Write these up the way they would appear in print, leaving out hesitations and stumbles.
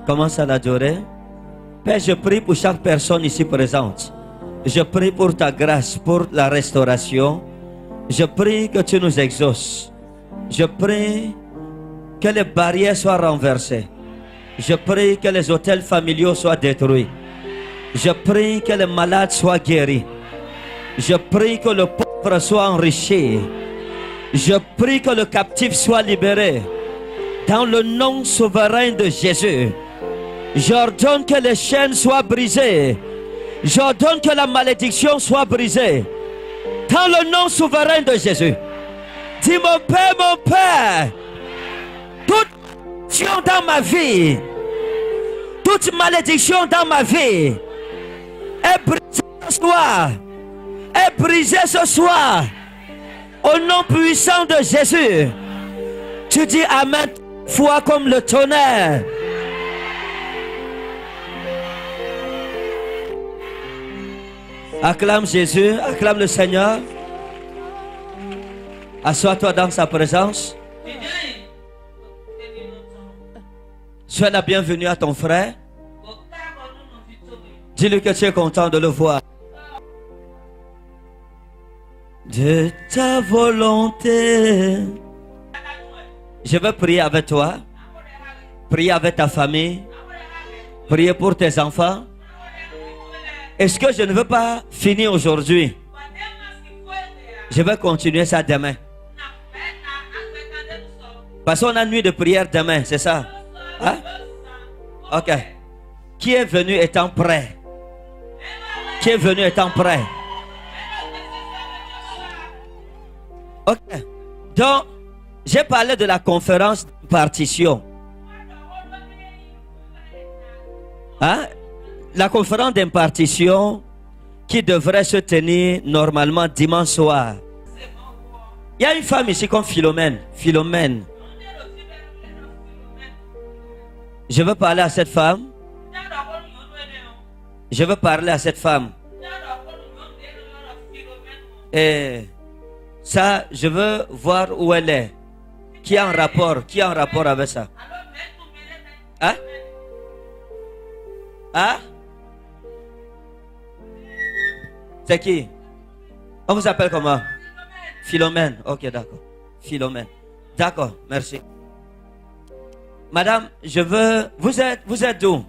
Commence à l'adorer. Père, je prie pour chaque personne ici présente. Je prie pour ta grâce, pour la restauration. Je prie que tu nous exauces. Je prie que les barrières soient renversées. Je prie que les hôtels familiaux soient détruits. Je prie que les malades soient guéris. Je prie que le pauvre soit enrichi. Je prie que le captif soit libéré. Dans le nom souverain de Jésus, j'ordonne que les chaînes soient brisées. J'ordonne que la malédiction soit brisée. Dans le nom souverain de Jésus. Dis mon Père, toute malédiction dans ma vie, toute malédiction dans ma vie est brisée ce soir. Est brisée ce soir. Au nom puissant de Jésus. Tu dis Amen, foi comme le tonnerre. Acclame Jésus, acclame le Seigneur. Assois-toi dans sa présence. Sois la bienvenue à ton frère. Dis-lui que tu es content de le voir. De ta volonté. Je veux prier avec toi. Prier avec ta famille. Prier pour tes enfants. Est-ce que je ne veux pas finir aujourd'hui? Je vais continuer ça demain. Parce qu'on a nuit de prière demain, c'est ça? Hein? Ok. Qui est venu étant prêt? Qui est venu étant prêt? Ok. Donc, j'ai parlé de la conférence d'impartition. Hein? La conférence d'impartition qui devrait se tenir normalement dimanche soir. Il y a une femme ici comme Philomène. Philomène. Je veux parler à cette femme. Je veux parler à cette femme. Et ça, je veux voir où elle est. Qui est en rapport avec ça? Hein? Hein? C'est qui? On vous appelle comment? Philomène. Ok, d'accord. Philomène. D'accord, merci. Madame, je veux... Vous êtes d'où?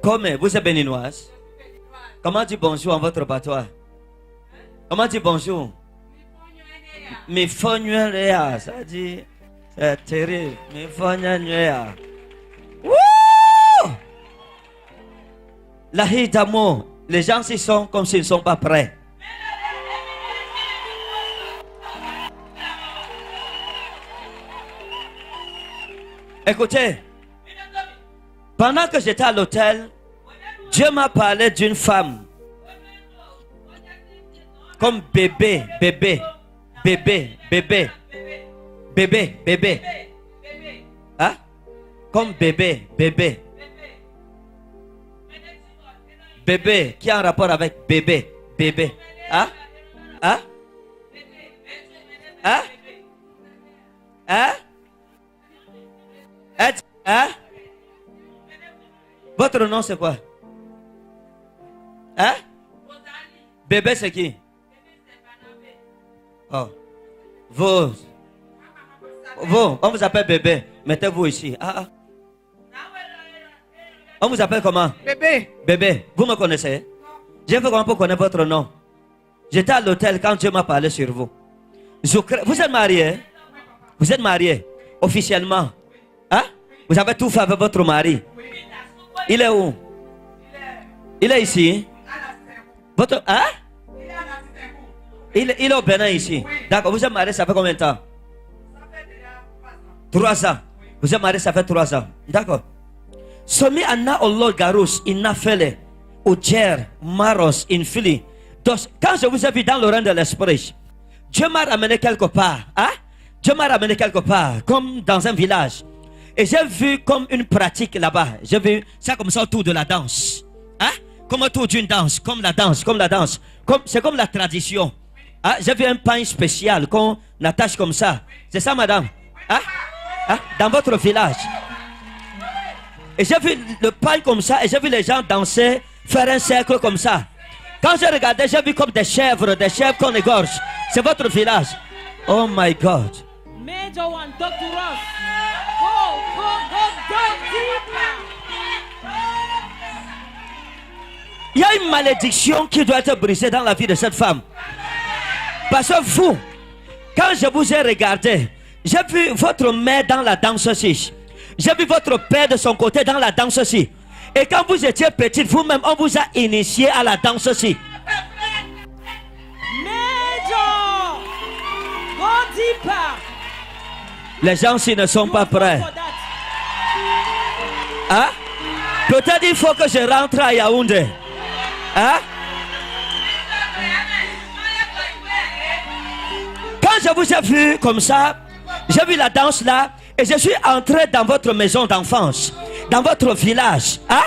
Comme vous êtes béninoise. Comment dit bonjour en votre patois? Comment dit bonjour? Mifonyorea. Ça dit... C'est terrible. Mifonyorea. Wouh! La hie d'amour. Les gens s'y sont comme s'ils ne sont pas prêts. Écoutez, pendant que j'étais à l'hôtel, Dieu m'a parlé d'une femme. Comme bébé. Hein? Comme bébé. Bébé, qui a un rapport avec bébé. Hein? Hein? Hein? Hein? Hein? Votre nom c'est quoi? Hein? Bébé c'est qui? Oh. Vous, on vous appelle bébé. Mettez-vous ici. On vous appelle comment? Bébé. Vous me connaissez? Je veux comment pour connaître votre nom. J'étais à l'hôtel quand Dieu m'a parlé sur vous. Vous êtes marié? Vous êtes marié? Officiellement? Hein? Vous avez tout fait avec votre mari? Il est où? Il est ici? Votre... Hein? Il est au Bénin ici. D'accord. Vous êtes marié, ça fait combien de temps? 3 ans. Vous êtes marié, ça fait 3 ans. D'accord. Somi Anna Allah Garus, Inafele, Ujer, Maros, Infili. Donc, quand je vous ai vu dans le rang de l'esprit, Dieu m'a ramené quelque part. Hein? Dieu m'a ramené quelque part, comme dans un village. Et j'ai vu comme une pratique là-bas. J'ai vu ça comme ça autour de la danse. Hein? Comme autour d'une danse, comme la danse. C'est comme la tradition. Hein? J'ai vu un pain spécial qu'on attache comme ça. C'est ça, madame? Hein? Hein? Dans votre village. Et j'ai vu le pain comme ça, et j'ai vu les gens danser, faire un cercle comme ça. Quand j'ai regardé, j'ai vu comme des chèvres qu'on égorge. C'est votre village. Oh my God. Major one, talk to us. Go deeper. Il y a une malédiction qui doit être brisée dans la vie de cette femme. Parce que vous, quand je vous ai regardé, j'ai vu votre mère dans la danse aussi. J'ai vu votre père de son côté dans la danse aussi. Et quand vous étiez petite, vous-même, on vous a initié à la danse aussi. Major, go deeper. Les gens s'ils ne sont pas prêts. Hein? Peut-être il faut que je rentre à Yaoundé. Hein? Quand je vous ai vu comme ça, j'ai vu la danse là, et je suis entré dans votre maison d'enfance, dans votre village. Hein?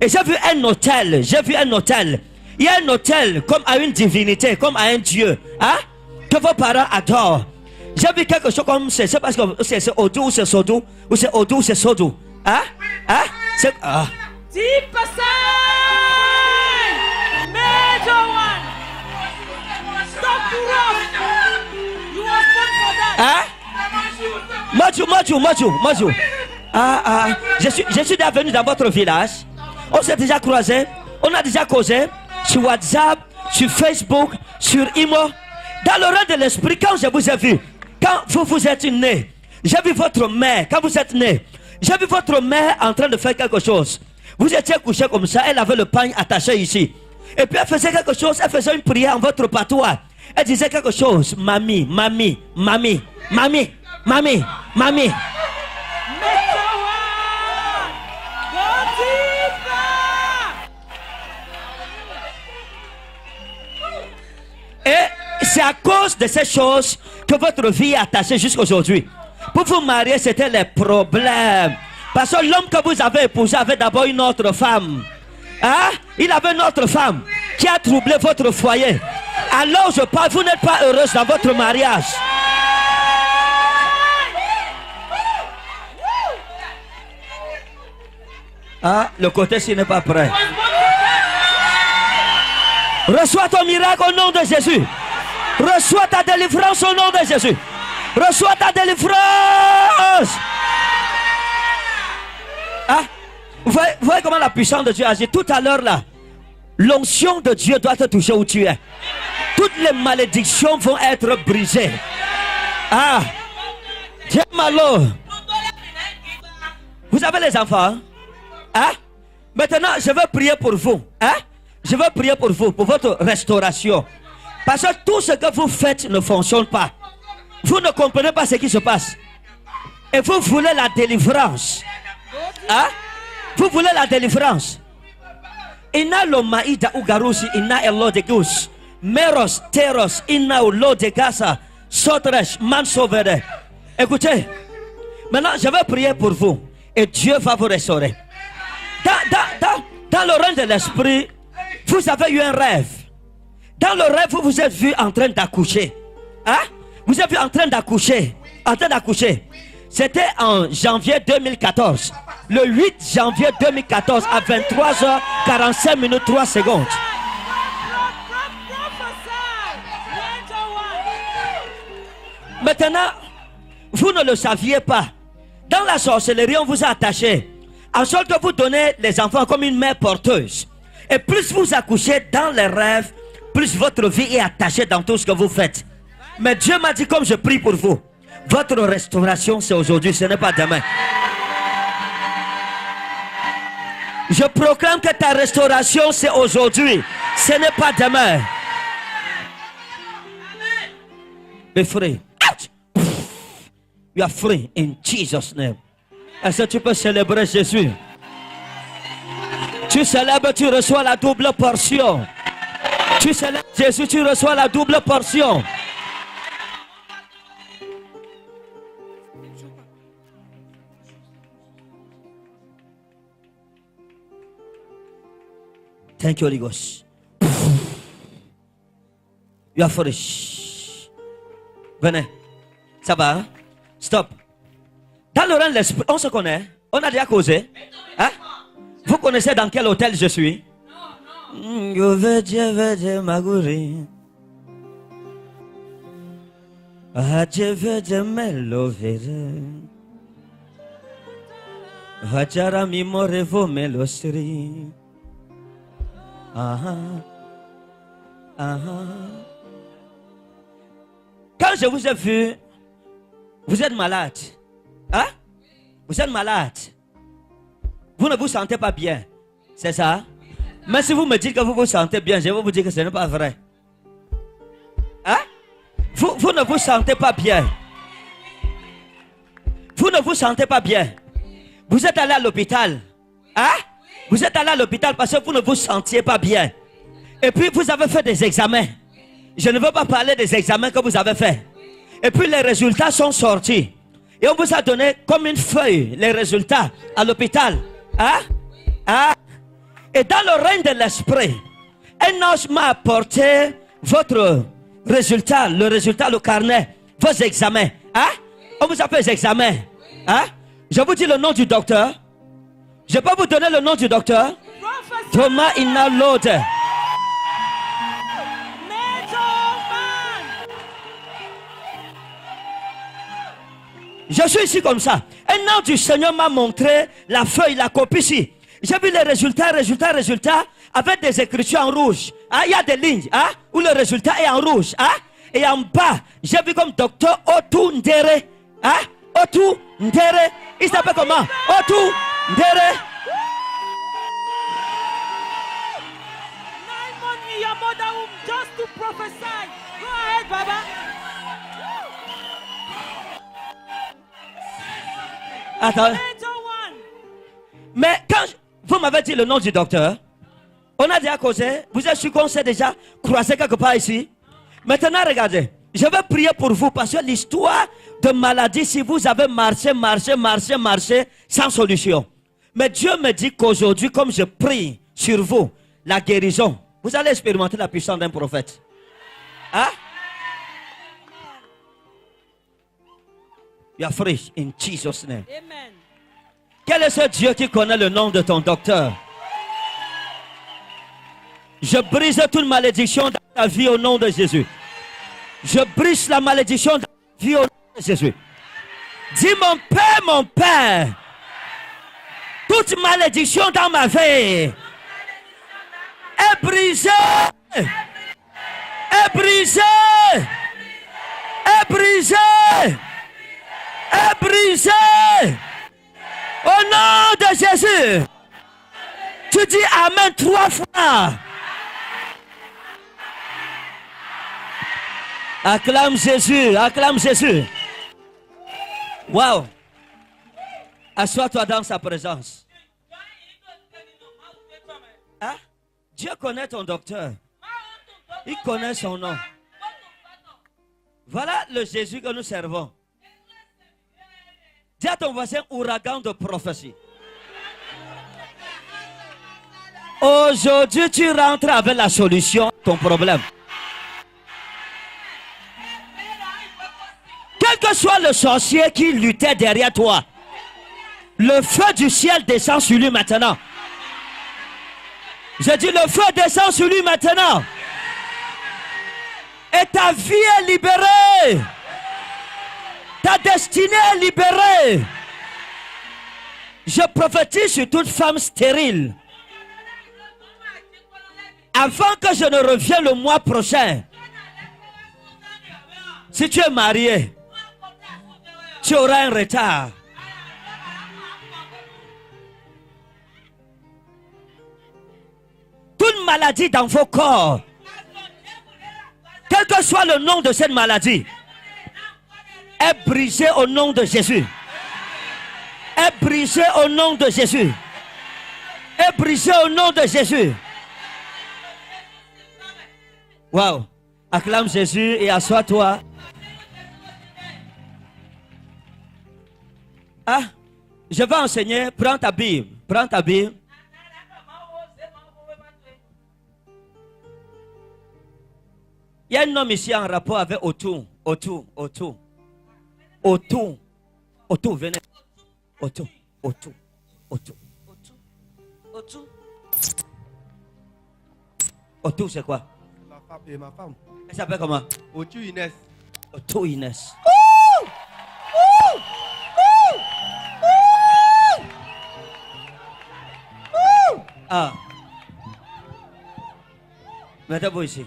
Et j'ai vu un hôtel, Il y a un hôtel comme à une divinité, comme à un dieu. Hein? Que vos parents adorent. J'ai vu quelque chose comme c'est parce que c'est Odou ou c'est Sodou, ou c'est Odou ou c'est Sodou. Hein? Hein? C'est... Ah. Deep aside. Major one. Stop to rock. You are born for that. Hein? Majou. Je suis déjà venu dans votre village. On s'est déjà croisé. On a déjà causé sur WhatsApp, sur Facebook, sur Imo. Dans le rang de l'esprit, quand je vous ai vu, quand vous êtes né, j'ai vu votre mère, quand vous êtes né, j'ai vu votre mère en train de faire quelque chose. Vous étiez couché comme ça, elle avait le pain attaché ici. Et puis elle faisait quelque chose, elle faisait une prière en votre patois. Elle disait quelque chose, mamie. Et c'est à cause de ces choses que votre vie est attachée jusqu'à aujourd'hui. Pour vous marier, c'était les problèmes. Parce que l'homme que vous avez épousé avait d'abord une autre femme. Hein? Il avait une autre femme qui a troublé votre foyer. Alors je parle, vous n'êtes pas heureuse dans votre mariage. Ah, le côté-ci n'est pas prêt. Reçois ton miracle au nom de Jésus. Reçois ta délivrance au nom de Jésus. Reçois ta délivrance. Ah, vous voyez comment la puissance de Dieu agit. Tout à l'heure là, l'onction de Dieu doit te toucher où tu es. Toutes les malédictions vont être brisées. Ah, Dieu malo. Vous avez les enfants? Hein? Maintenant, je veux prier pour vous. Hein? Je veux prier pour vous, pour votre restauration. Parce que tout ce que vous faites ne fonctionne pas. Vous ne comprenez pas ce qui se passe. Et vous voulez la délivrance. Hein? Vous voulez la délivrance. Ina lo maïda ugarusi ina elo de gus. Meros teros ina lo de gasa. Sotresh mansovere. Écoutez. Maintenant, je vais prier pour vous. Et Dieu va vous restaurer. Dans le règne de l'esprit, vous avez eu un rêve. Dans le rêve, vous vous êtes vu en train d'accoucher. Hein? Vous êtes vu en train d'accoucher. C'était en janvier 2014. Le 8 janvier 2014 à 23h45 minutes 3 secondes. Maintenant, vous ne le saviez pas. Dans la sorcellerie, on vous a attaché. En sorte que vous donnez les enfants comme une mère porteuse. Et plus vous accouchez dans les rêves, plus votre vie est attachée dans tout ce que vous faites. Mais Dieu m'a dit, comme je prie pour vous, votre restauration c'est aujourd'hui, ce n'est pas demain. Je proclame que ta restauration c'est aujourd'hui, ce n'est pas demain. Be free. You are free in Jesus' name. Est-ce que tu peux célébrer Jésus? Tu célèbres, tu reçois la double portion. Tu célèbres Jésus, tu reçois la double portion. Thank you, Holy Ghost. You are free. Venez. Ça va, hein? Stop. Dans le règne de l'esprit, on se connaît. On a déjà causé. Hein? Vous connaissez dans quel hôtel je suis? Quand je vous ai vu, vous êtes malade. Hein? Vous êtes malade. Vous ne vous sentez pas bien. C'est ça? Mais si vous me dites que vous vous sentez bien, je vais vous dire que ce n'est pas vrai. Hein? Vous ne vous sentez pas bien. Vous ne vous sentez pas bien. Vous êtes allé à l'hôpital. Hein? Vous êtes allé à l'hôpital parce que vous ne vous sentiez pas bien. Et puis vous avez fait des examens. Je ne veux pas parler des examens que vous avez faits. Et puis les résultats sont sortis. Et on vous a donné comme une feuille les résultats à l'hôpital. Hein? Hein? Et dans le règne de l'esprit, un ange m'a apporté votre résultat, le carnet, vos examens. Hein? On vous a fait les examens. Hein? Je vous dis le nom du docteur. Je peux vous donner le nom du docteur? Thomas Inalode. Je suis ici comme ça. Un ange du Seigneur m'a montré la feuille, la copie ici. J'ai vu les résultats, avec des écritures en rouge. Ah, il y a des lignes où le résultat est en rouge. Et en bas, j'ai vu comme docteur Otu Ndere. Otu Ndere. Il s'appelle comment? Otu Ndere. 9 months in your mother womb just to prophesy. Go ahead, Baba. Attends. Mais quand vous m'avez dit le nom du docteur, on a déjà causé, vous êtes sûr qu'on s'est déjà croisé quelque part ici. Maintenant, regardez, je vais prier pour vous parce que l'histoire de maladie, si vous avez marché sans solution. Mais Dieu me dit qu'aujourd'hui, comme je prie sur vous, la guérison, vous allez expérimenter la puissance d'un prophète. Hein? You are free in Jesus' name. Amen. Quel est ce Dieu qui connaît le nom de ton docteur? Je brise toute malédiction dans ta vie au nom de Jésus. Je brise la malédiction dans ta vie au nom de Jésus. Dis mon Père, toute malédiction dans ma vie est brisée, est brisée, est brisée, est brisée. Au nom de Jésus. Tu dis Amen 3 fois. Acclame Jésus, acclame Jésus. Wow. Assois-toi dans sa présence. Hein? Dieu connaît ton docteur. Il connaît son nom. Voilà le Jésus que nous servons. Dis à ton voisin, ouragan de prophétie. Aujourd'hui, tu rentres avec la solution à ton problème. Quel que soit le sorcier qui luttait derrière toi, le feu du ciel descend sur lui maintenant. Je dis, le feu descend sur lui maintenant. Et ta vie est libérée. Ta destinée est libérée. Je prophétise sur toute femme stérile. Avant que je ne revienne le mois prochain, si tu es marié, tu auras un retard. Toute maladie dans vos corps, quel que soit le nom de cette maladie, est brisée au nom de Jésus. Est brisée au nom de Jésus. Est brisée au nom de Jésus. Wow. Acclame Jésus et assois-toi. Ah, je vais enseigner. Prends ta Bible. Prends ta Bible. Il y a un homme ici en rapport avec Otu. Otu, venez. Otu. Otu. Otu. Otu. Otu, c'est quoi? Ma femme et ma femme. Elle s'appelle comment? Otu Inès. Otu Inès. Ah. Mettez-vous ici.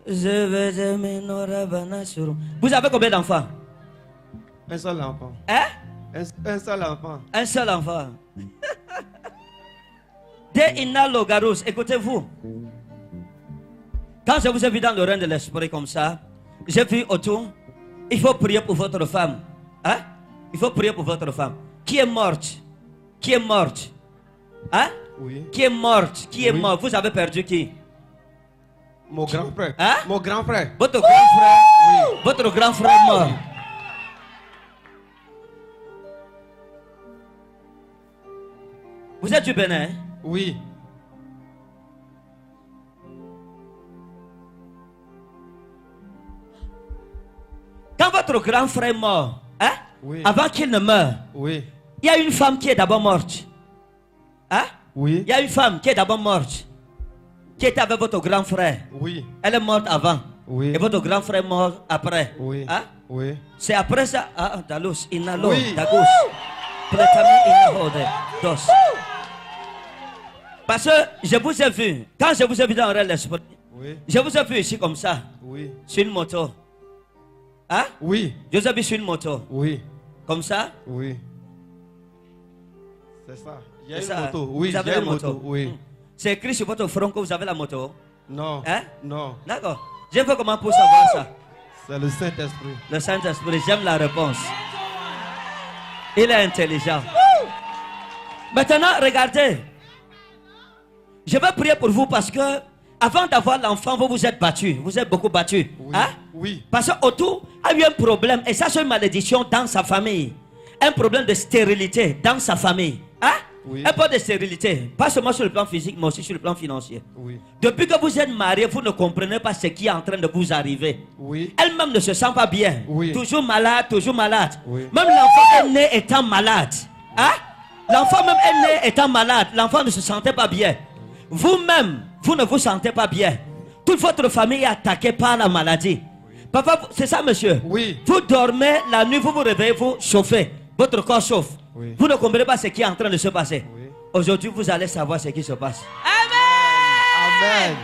Je vais aimer Nora Banasuru. Vous avez combien d'enfants? Un seul enfant. Hein? Un seul enfant. Un seul enfant. De Inna Logarus, écoutez-vous. Quand je vous ai vu dans le règne de l'esprit comme ça, j'ai vu autour, il faut prier pour votre femme. Hein? Il faut prier pour votre femme. Qui est morte? Qui est morte? Hein? Oui. Qui est morte? Qui est Oui. mort? Vous avez perdu qui? Mon grand frère. Hein? Mon grand frère. Votre grand frère? Oui. Votre grand frère est mort. Vous êtes du Bénin? Hein? Oui. Quand votre grand frère est mort, hein? Oui. Avant qu'il ne meure, Oui. il y a une femme qui est d'abord morte. Hein? Oui. Il y a une femme qui est d'abord morte, qui était avec votre grand frère. Oui. Elle est morte avant. Oui. Et votre grand frère est mort après. Oui. Hein? Oui. C'est après ça. Ah, Dalus, Inalo, Oui. Dagus. Pletami, Inahode, Dos. Parce que je vous ai vu, quand je vous ai vu dans le l'esprit, Oui. je vous ai vu ici comme ça, Oui. sur une moto. Hein? Oui. Je vous ai vu sur une moto. Oui. Comme ça. Oui. C'est ça. Il y a C'est une ça. moto. Oui. Vous avez il y a la une moto. Oui. C'est écrit sur votre front que vous avez la moto. Non. Hein? Non. D'accord. Je veux comment pour savoir ça. C'est le Saint-Esprit. Le Saint-Esprit, j'aime la réponse. Il est intelligent. Maintenant, regardez. Je vais prier pour vous parce que avant d'avoir l'enfant, vous vous êtes battu. Vous êtes beaucoup battu. Oui. Hein? Oui. Parce qu'Autou a eu un problème. Et ça, c'est une malédiction dans sa famille. Un problème de stérilité dans sa famille. Hein? Oui. Un peu de stérilité. Pas seulement sur le plan physique, mais aussi sur le plan financier. Oui. Depuis que vous êtes marié, vous ne comprenez pas ce qui est en train de vous arriver. Oui. Elle-même ne se sent pas bien. Oui. Toujours malade, toujours malade. Oui. Même l'enfant est né étant malade. Hein? L'enfant même est né étant malade. L'enfant ne se sentait pas bien. Vous-même, vous ne vous sentez pas bien. Toute votre famille est attaquée par la maladie. Papa, c'est ça, monsieur? Oui. Vous dormez la nuit, vous vous réveillez, vous chauffez. Votre corps chauffe. Oui. Vous ne comprenez pas ce qui est en train de se passer. Oui. Aujourd'hui, vous allez savoir ce qui se passe. Amen.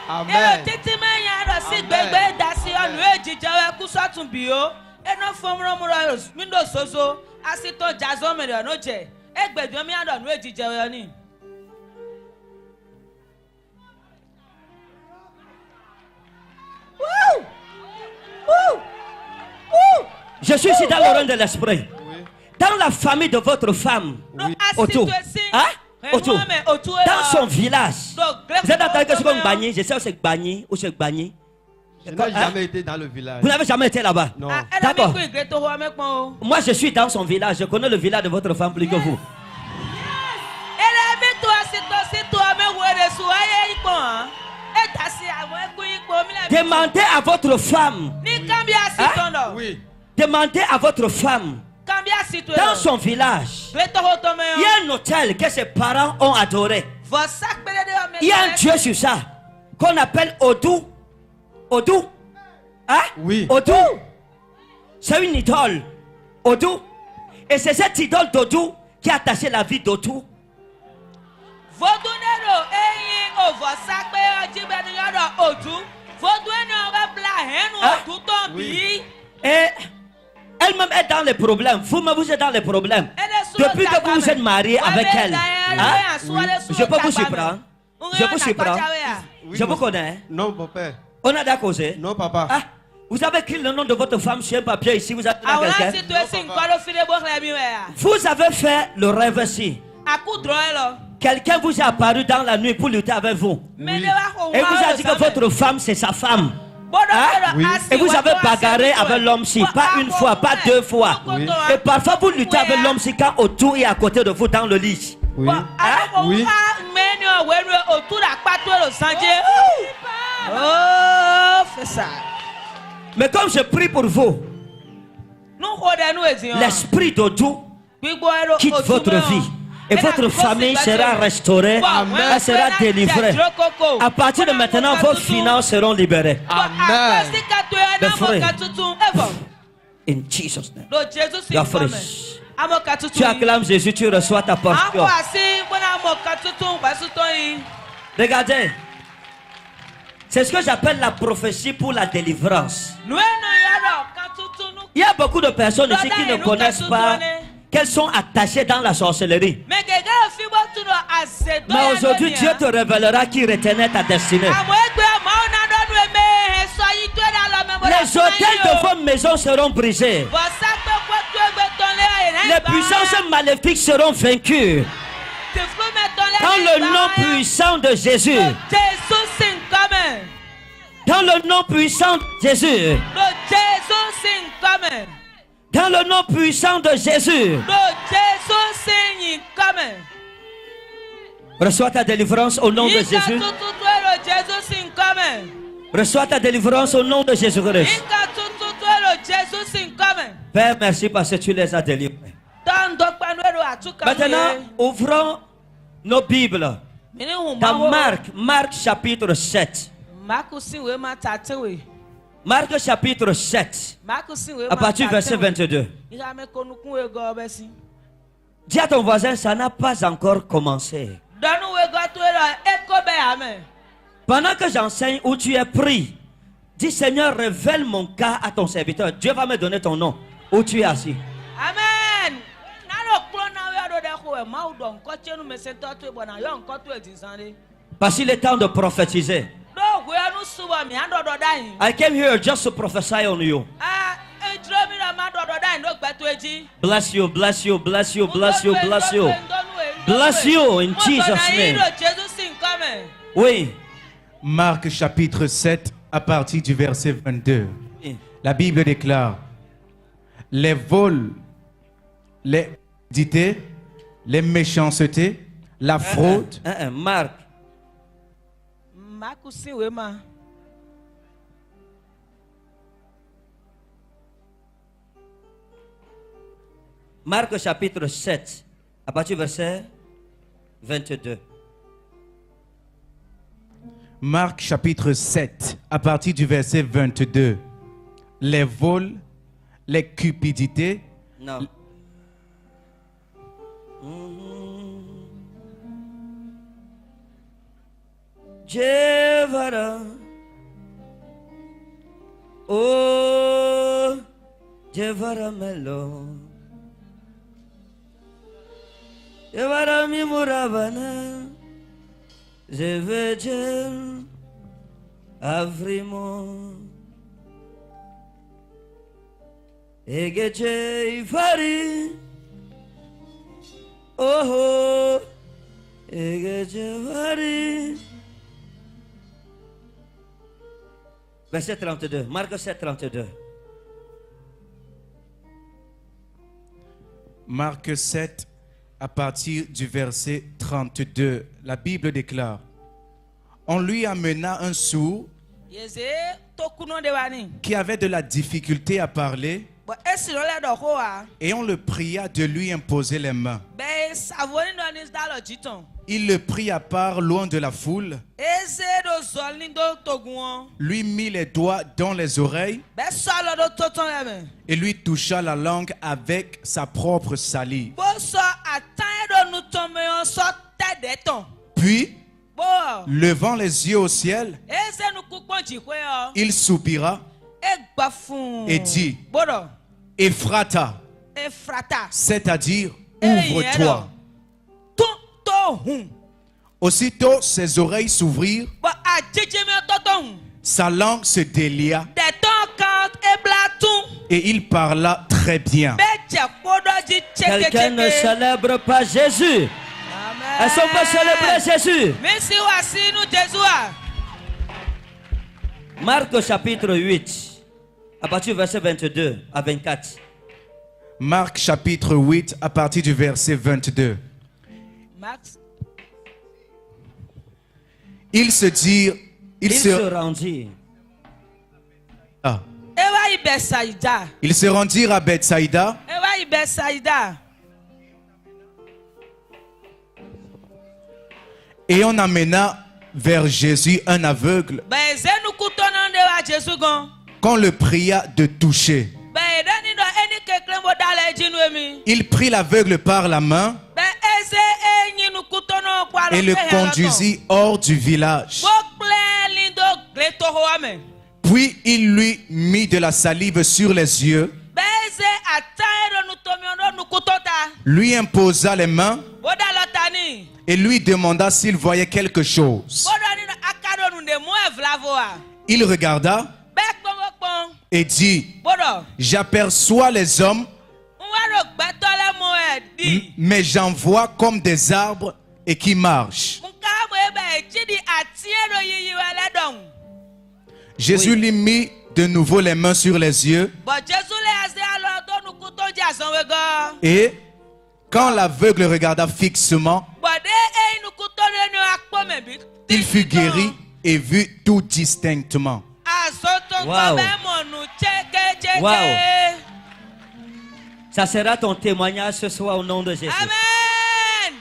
Amen. Ero titi me yan ro si gbegbe da si onu ejije we ku sotun bi o. Eno fomro mu ro mi do soso asito jazo me no je. Egbedo mi yan ro nu ejije we ni. Je suis ici dans le règne de l'esprit. Oui. Dans la famille de votre femme. No Autour. asito si. Hein? Autour. Otu Dans son village. Donc, Vous êtes entendu que c'est comme Bagni? Je sais où c'est Bagni. Où c'est Bagni? Je n'ai jamais été dans le village. Vous n'avez jamais été là-bas? Non. D'accord. D'accord. Moi, je suis dans son village. Je connais le village de votre femme plus que vous. Demandez à votre femme. Oui. Demandez à votre femme. Dans son village, il y a un hôtel que ses parents ont adoré. Il y a un Dieu sur ça qu'on appelle Odou. Odou. Hein? Oui. Odou. C'est une idole. Odou. Et c'est cette idole d'Odou qui a attaché la vie d'Odou. Oui. Et elle-même est dans les problèmes. Vous-même, vous êtes dans les problèmes. Depuis que vous vous êtes marié avec elle. Hein? Je peux vous surprendre. Je vous surprends. Oui, Je vous mon- connais. Non, mon père. On a d'accord causé. Non, papa. Ah, vous avez écrit le nom de votre femme sur un papier ici. Vous avez quelqu'un. Vous avez fait le rêve ici. Quelqu'un vous est apparu dans la nuit pour lutter avec vous. Et vous a dit que votre femme, c'est sa femme. Hein? Oui. Et vous avez bagarré avec l'homme-ci, pas une fois, pas deux fois. Oui. Et parfois vous luttez avec l'homme-ci quand autour est à côté de vous dans le lit. Oui. Oui. Oh, fais ça. Mais comme je prie pour vous, l'esprit de Dieu quitte votre vie. Et votre famille sera restaurée, elle sera délivrée. À partir de maintenant, vos finances seront libérées. Amen. The free. In Jesus' name. You are free. Tu acclames Jésus, tu reçois ta portion. Regardez. C'est ce que j'appelle la prophétie pour la délivrance. Il y a beaucoup de personnes ici qui ne connaissent pas qu'elles sont attachées dans la sorcellerie. Mais aujourd'hui, Dieu te révélera qui retenait ta destinée. Les hôtels de vos maisons seront brisés. Les puissances maléfiques seront vaincues. Dans le nom puissant de Jésus. Dans le nom puissant de Jésus. Dans le nom puissant de Jésus. Reçois ta délivrance au nom de Jésus. Reçois ta délivrance au nom de Jésus-Christ. Père, merci parce que tu les as délivrés. Maintenant, ouvrons nos Bibles dans Marc chapitre 7. Marc chapitre 7, à partir du verset 22. Dis à ton voisin, ça n'a pas encore commencé. Pendant que j'enseigne où tu es pris, dis Seigneur, révèle mon cas à ton serviteur. Dieu va me donner ton nom, où tu es assis. Amen. Parce qu'il est temps de prophétiser. I came here just to prophesy on you. Bless you, bless you, bless you, bless you, bless you. Bless you in Jesus' name. Oui. Marc chapitre 7 à partir du verset 22. La Bible déclare: les vols, les dités, les méchancetés, la fraude. Marc. Marc chapitre 7, à partir du verset 22. Marc chapitre 7, à partir du verset 22. Les vols, les cupidités. Non. Jevara. Oh, Jevara Melo. Jevara Mimuravana. Jevejel Avrimo. Egeje Ifari. Oh, Egeje Ifari. Verset 32. Marc 7, 32. Marc 7, à partir du verset 32. La Bible déclare: on lui amena un sourd qui avait de la difficulté à parler, et on le pria de lui imposer les mains. Il le prit à part loin de la foule, lui mit les doigts dans les oreilles et lui toucha la langue avec sa propre salive. Puis, levant les yeux au ciel, il soupira et dit: Ephrata, c'est-à-dire ouvre-toi. Aussitôt ses oreilles s'ouvrirent, sa langue se délia et il parla très bien. Quelqu'un ne célèbre pas Jésus. Est-ce qu'on peut célébrer Jésus? Marc chapitre 8, à partir du verset 22 à 24. Marc chapitre 8, à partir du verset 22. Il se dit, Il se rendit. Ah. Bethsaïda. Ils se rendirent à Bethsaïda. Ewa yi Bethsaïda. Et on amena vers Jésus un aveugle Ben zenu kutono nde wa Jésus gon. qu'on le pria de toucher. Ben edani do eni keklembo dale jinu emi. Il prit l'aveugle par la main Ben eze enyi nu kutono kwa lo et le pe conduisit hors du village. Bokle lindo gleto hoame. Puis il lui mit de la salive sur les yeux, Ben eze ataero nu tomiono nu kutota. lui imposa les mains Boda lotani. et lui demanda s'il voyait quelque chose. Boda ni no akado nu de mo evlavoa. Il regarda Ben kpon. et dit, Bodo. j'aperçois les hommes, Nwaro gbetole mo di. mais j'en vois comme des arbres et qui marchent. Nkabo ebe chidi atiero yiyi wele don. Jésus Oui. lui mit de nouveau les mains sur les yeux But Jésus le ase alo do nu kuto jason wego. et quand l'aveugle regarda fixement, But de nu kuto le nu akpo me bi. il fut guéri et vit tout distinctement. Asoto Wow. ko be mo nu cheke. Wow. Ça sera ton témoignage ce soir au nom de Jésus. Amen.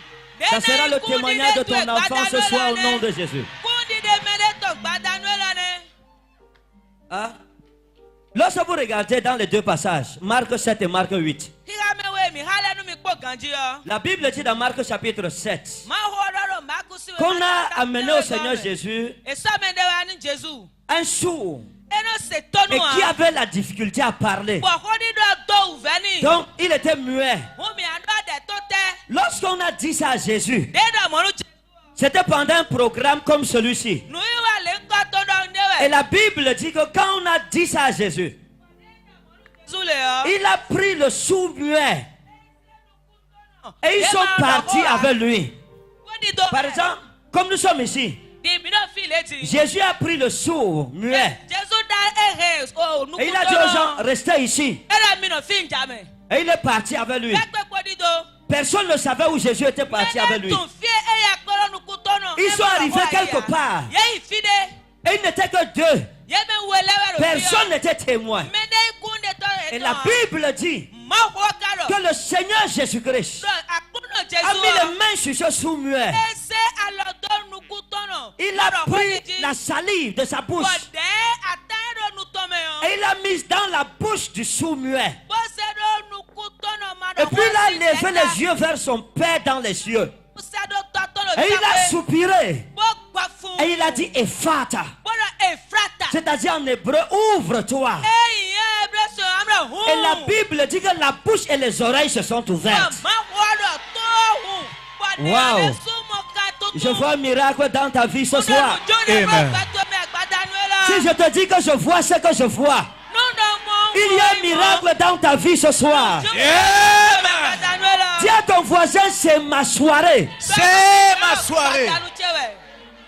Ça sera le témoignage de ton enfant ce soir au nom de Jésus. Kundi de mele to gbadanuela ne. Hein? Lorsque vous regardez dans les deux passages, Marc 7 et Marc 8, Higa me we mi hale nu mi kpo ganji yo. la Bible dit dans Marc chapitre 7 Ma ho do ma kusi we. qu'on a amené au Seigneur Jésus Et ça me de wa ni Jésus. un sourd Eno se et tonu qui a. avait la difficulté à parler. Bo hodi do veni. Donc il était muet. Humi ando de tote. Lorsqu'on a dit ça à Jésus, De do mo nu c'était pendant un programme comme celui-ci. nu iwa le nko to do Et ndewe. la Bible dit que quand on a dit ça à Jésus, Zule yo. il a pris le sourd muet et ils sont partis avec lui. Hodi do. Par exemple, comme nous sommes ici, Di mi no feel eti. Jésus a pris le sourd muet Jésus da ehe oh nu et il a dit aux gens, restez ici. Era mi no fi njame. Et il est parti avec lui. Ekpe kodi do. Personne ne savait où Jésus était parti avec lui. Ils sont arrivés quelque part. Et ils n'étaient que deux. Personne n'était témoin. Et la Bible dit que le Seigneur Jésus-Christ a mis les mains sur ce sourd muet. Il a pris la salive de sa bouche et il l'a mise dans la bouche du sourd muet. Et puis il a levé les yeux vers son Père dans les cieux. Et il a soupiré. Et il a dit Ephata. C'est-à-dire en hébreu, ouvre-toi. Et la Bible dit que la bouche et les oreilles se sont ouvertes. Wow. Je vois un miracle dans ta vie ce soir. Amen. Si je te dis que je vois ce que je vois, il y a un miracle dans ta vie ce soir. Dis à ton voisin, c'est ma soirée. C'est ma soirée.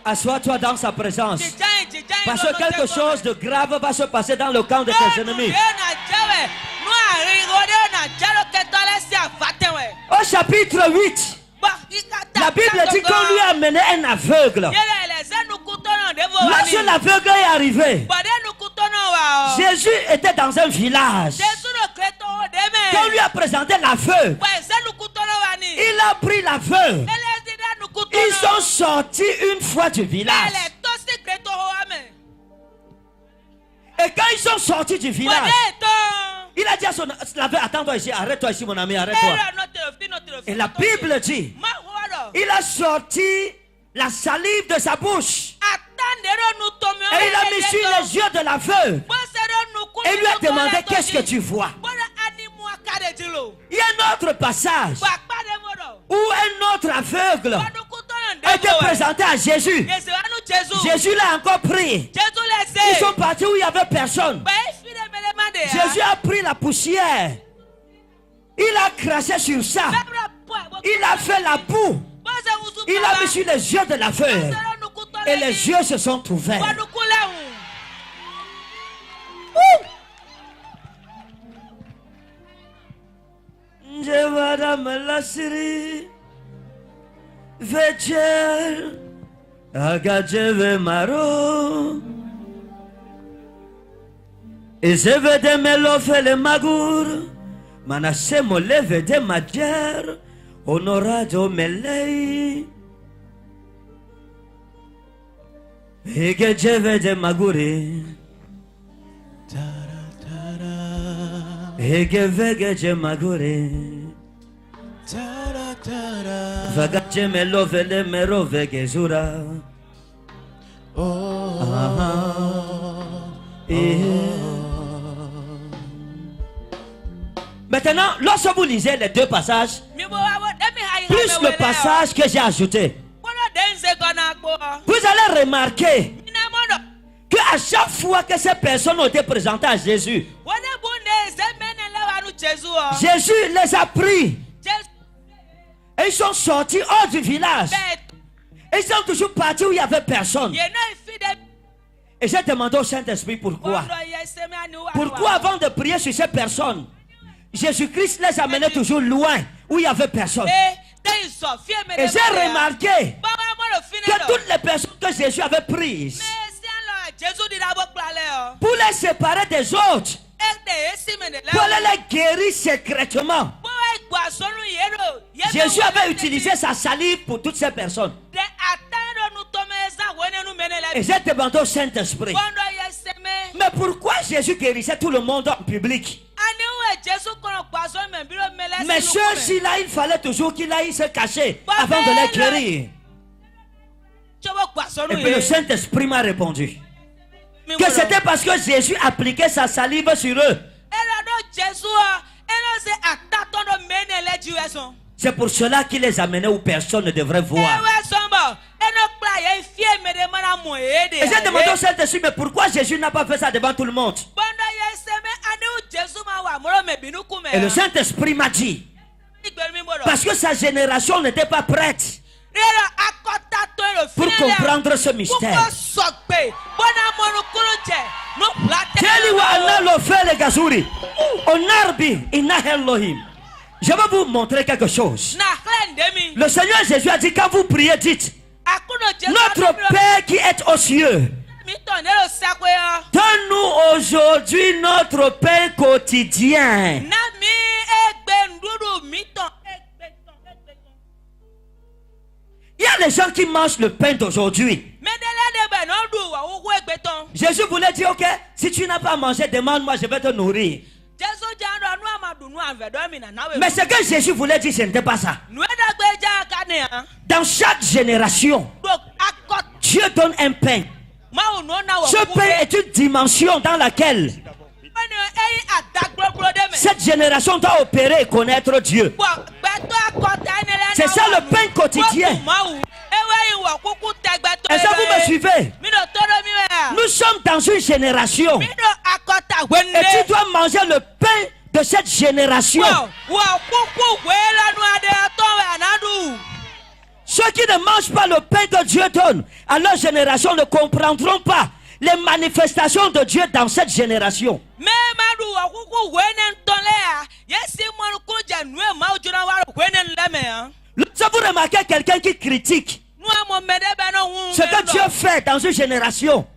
Assois-toi dans sa présence. Parce que quelque chose de grave va se passer dans le camp de tes ennemis. Au chapitre 8, la Bible dit qu'on lui a amené un aveugle. Lorsque l'aveugle est arrivé, Jésus était dans un village. Quand on lui a présenté l'aveugle, il a pris l'aveugle. Ils sont sortis une fois du village. Et quand ils sont sortis du village, il a dit à son aveugle, attends-toi ici, arrête-toi ici mon ami, arrête-toi. Et la Bible dit, il a sorti la salive de sa bouche. Et il a mis sur les yeux de l'aveugle. Et lui a demandé, qu'est-ce que tu vois? Il y a un autre passage où un autre aveugle a été présenté à Jésus. Jésus l'a encore pris. Ils sont partis où il n'y avait personne. Jésus a pris la poussière. Il a craché sur ça. Il a fait la boue. Il a mis sur les yeux de l'aveugle. Et les yeux se sont ouverts. Jevada Malasiri Vechel Agajeve Maro Ezeve de melofe le magur. Manase moleve de madjer. Honorado melei. Ege jeve de maguri. Ege vege je maguri. Vaga je melove le mero vege zura. Maintenant, lorsque vous lisez les deux passages, plus le passage que j'ai ajouté, vous allez remarquer qu'à chaque fois que ces personnes ont été présentées à Jésus, Jésus les a pris et ils sont sortis hors du village. Ils sont toujours partis où il n'y avait personne. Et j'ai demandé au Saint-Esprit pourquoi. Pourquoi avant de prier sur ces personnes, Jésus-Christ les amenait toujours loin où il n'y avait personne. Et j'ai remarqué que toutes les personnes que Jésus avait prises pour les séparer des autres, pour les guérir secrètement, Jésus avait utilisé sa salive pour toutes ces personnes. Et j'ai demandé au Saint-Esprit, mais pourquoi Jésus guérissait tout le monde en public? Mais ceux-ci là, il fallait toujours qu'il aille se cacher avant de les guérir. Et puis le Saint-Esprit m'a répondu que c'était parce que Jésus appliquait sa salive sur eux. C'est pour cela qu'il les amenait où personne ne devrait voir. Et j'ai demandé au Saint-Esprit, mais pourquoi Jésus n'a pas fait ça devant tout le monde? Et le Saint-Esprit m'a dit, parce que sa génération n'était pas prête pour comprendre ce mystère. Je vais vous montrer quelque chose. Le Seigneur Jésus a dit, quand vous priez, dites, notre Père qui est aux cieux, donne-nous aujourd'hui notre pain quotidien. Il y a des gens qui mangent le pain d'aujourd'hui. Jésus voulait dire, ok, si tu n'as pas mangé, demande-moi, je vais te nourrir. Mais ce que Jésus voulait dire, ce n'était pas ça. Dans chaque génération, Dieu donne un pain. Ce pain est une dimension dans laquelle cette génération doit opérer et connaître Dieu. C'est ça le pain quotidien. Est-ce que vous me suivez? Nous sommes dans une génération et tu dois manger le pain de cette génération. Ceux qui ne mangent pas le pain que Dieu donne à leur génération ne comprendront pas les manifestations de Dieu dans cette génération. Lorsque vous remarquez quelqu'un qui critique ce que Dieu fait dans une génération,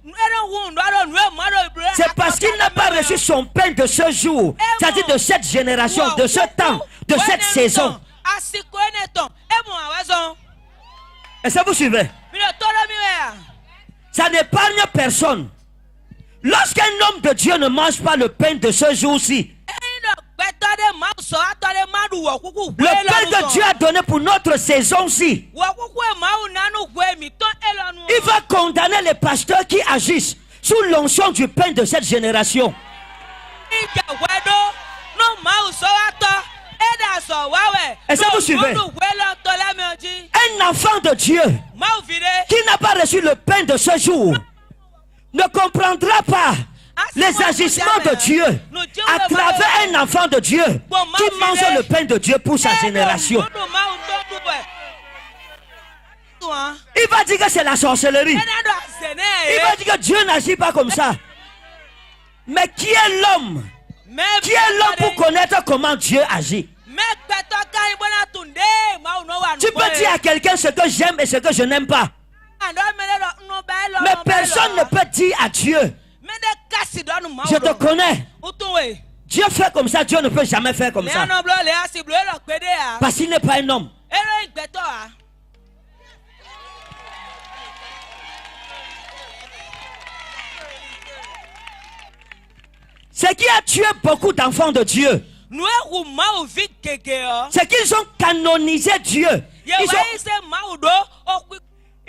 c'est parce qu'il n'a pas reçu son pain de ce jour, c'est-à-dire de cette génération, de ce temps, de cette saison. Est-ce que vous suivez? Ça n'épargne personne. Lorsqu'un homme de Dieu ne mange pas le pain de ce jour-ci, le pain que Dieu a donné pour notre saison-ci, il va condamner les pasteurs qui agissent sous l'onction du pain de cette génération. Est-ce que vous suivez? Un enfant de Dieu qui n'a pas reçu le pain de ce jour ne comprendra pas les agissements de Dieu à travers un enfant de Dieu qui mange le pain de Dieu pour sa génération. Il va dire que c'est la sorcellerie. Il va dire que Dieu n'agit pas comme ça. Mais qui est l'homme? Qui est l'homme pour connaître comment Dieu agit? Tu peux dire à quelqu'un ce que j'aime et ce que je n'aime pas. Mais personne ne peut dire à Dieu kasi dɔnu ma Je te connais. utunwe Dieu fait comme ça, Dieu ne peut jamais faire comme ça. leanɔ blɔ lea si blɔ elɔ kpe de ya Parce qu'il n'est pas un homme. ero igbɛtɔ a Ce qui a tué beaucoup d'enfants de Dieu, nu ewu mawu vi gege yɔ c'est qu'ils ont canonisé Dieu. yewa yi se mawu do okui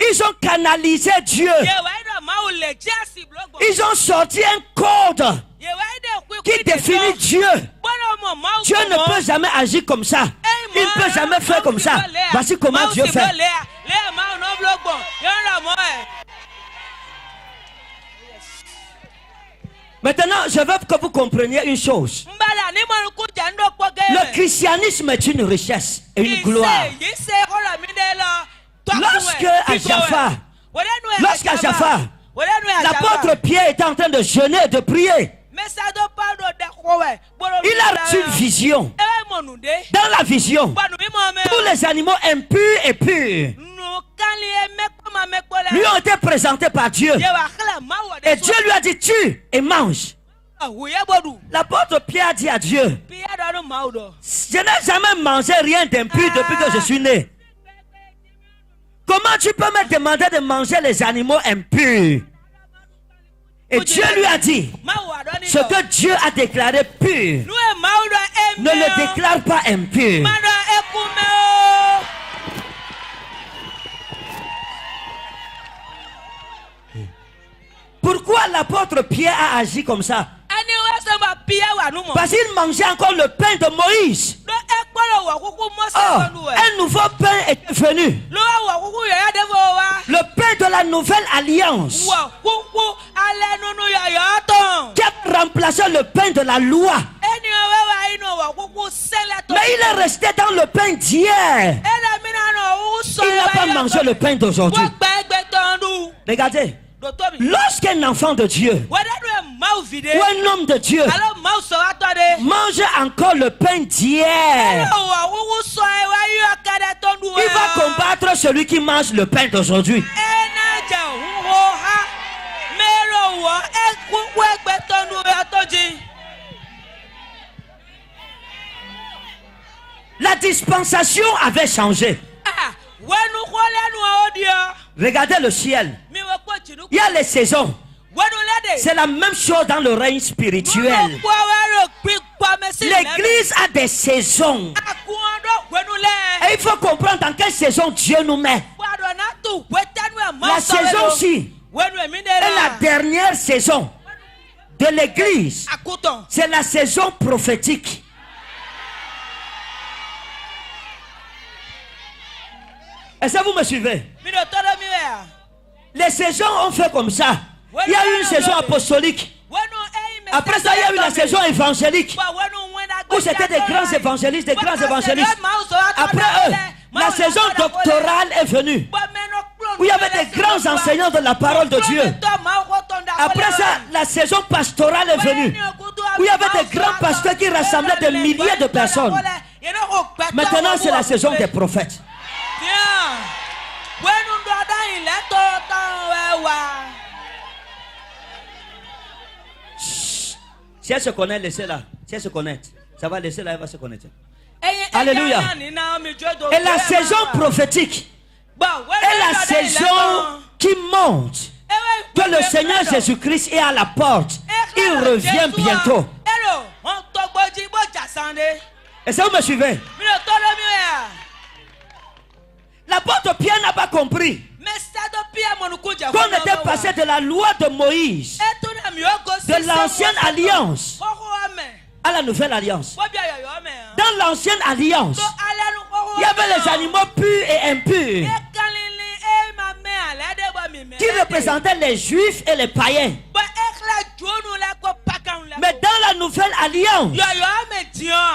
Ils ont canalisé Dieu. yewa yi dɔ mawu le dzi asi blɔ gbɔ Ils ont sorti un code yewa yi de kui qui définit Dieu. gbɔdɔ mɔ mawu Dieu ne peut jamais agir comme ça. Il ne peut jamais faire comme ça. Voici comment Dieu fait. lea mawu no blɔ gbɔ yɔrɔ mɔ ɛ. Maintenant, je veux que vous compreniez une chose. Mbala ni mo ku ja ndo kpo ge. Le christianisme est une richesse et une gloire. Lorsque à Jaffa, l'apôtre Pierre était en train de jeûner et de prier, il a reçu une vision. Dans la vision, tous les animaux impurs et purs lui ont été présentés par Dieu. Et Dieu lui a dit, tue et mange. L'apôtre Pierre a dit à Dieu, je n'ai jamais mangé rien d'impur depuis que je suis né. Comment tu peux me demander de manger les animaux impurs? Et Dieu lui a dit, ce que Dieu a déclaré pur, ne le déclare pas impur. Pourquoi l'apôtre Pierre a agi comme ça? Parce qu'il mangeait encore le pain de Moïse. Oh, un nouveau pain est venu. Le pain de la nouvelle alliance qui a remplacé le pain de la loi. Mais il est resté dans le pain d'hier. Il n'a pas mangé le pain d'aujourd'hui. Regardez. Lorsqu'un enfant de Dieu ou un homme de Dieu mange encore le pain d'hier, il va combattre celui qui mange le pain d'aujourd'hui. La dispensation avait changé. Regardez le ciel. Il y a les saisons. C'est la même chose dans le règne spirituel. L'église a des saisons. Et il faut comprendre dans quelle saison Dieu nous met. La saison-ci est la dernière saison de l'église. C'est la saison prophétique. Est-ce que vous me suivez? Les saisons ont fait comme ça. Il y a eu une saison apostolique. Après ça, il y a eu la saison évangélique, où c'était des grands évangélistes, Après eux, la saison doctorale est venue, où il y avait des grands enseignants de la parole de Dieu. Après ça, la saison pastorale est venue, où il y avait des grands pasteurs qui rassemblaient des milliers de personnes. Maintenant, c'est la saison des prophètes. Si elle se connaît, laissez-la. Si elle se connaît, ça va laisser là, elle va se connaître. Alléluia. Et la saison prophétique est la saison qui montre que le Seigneur Jésus-Christ est à la porte. Il revient bientôt. Est-ce que vous me suivez? L'apôtre Pierre n'a pas compris qu'on était passé de la loi de Moïse, de l'ancienne alliance, à la nouvelle alliance. Dans l'ancienne alliance, il y avait les animaux purs et impurs qui représentaient les juifs et les païens. Mais dans la nouvelle alliance,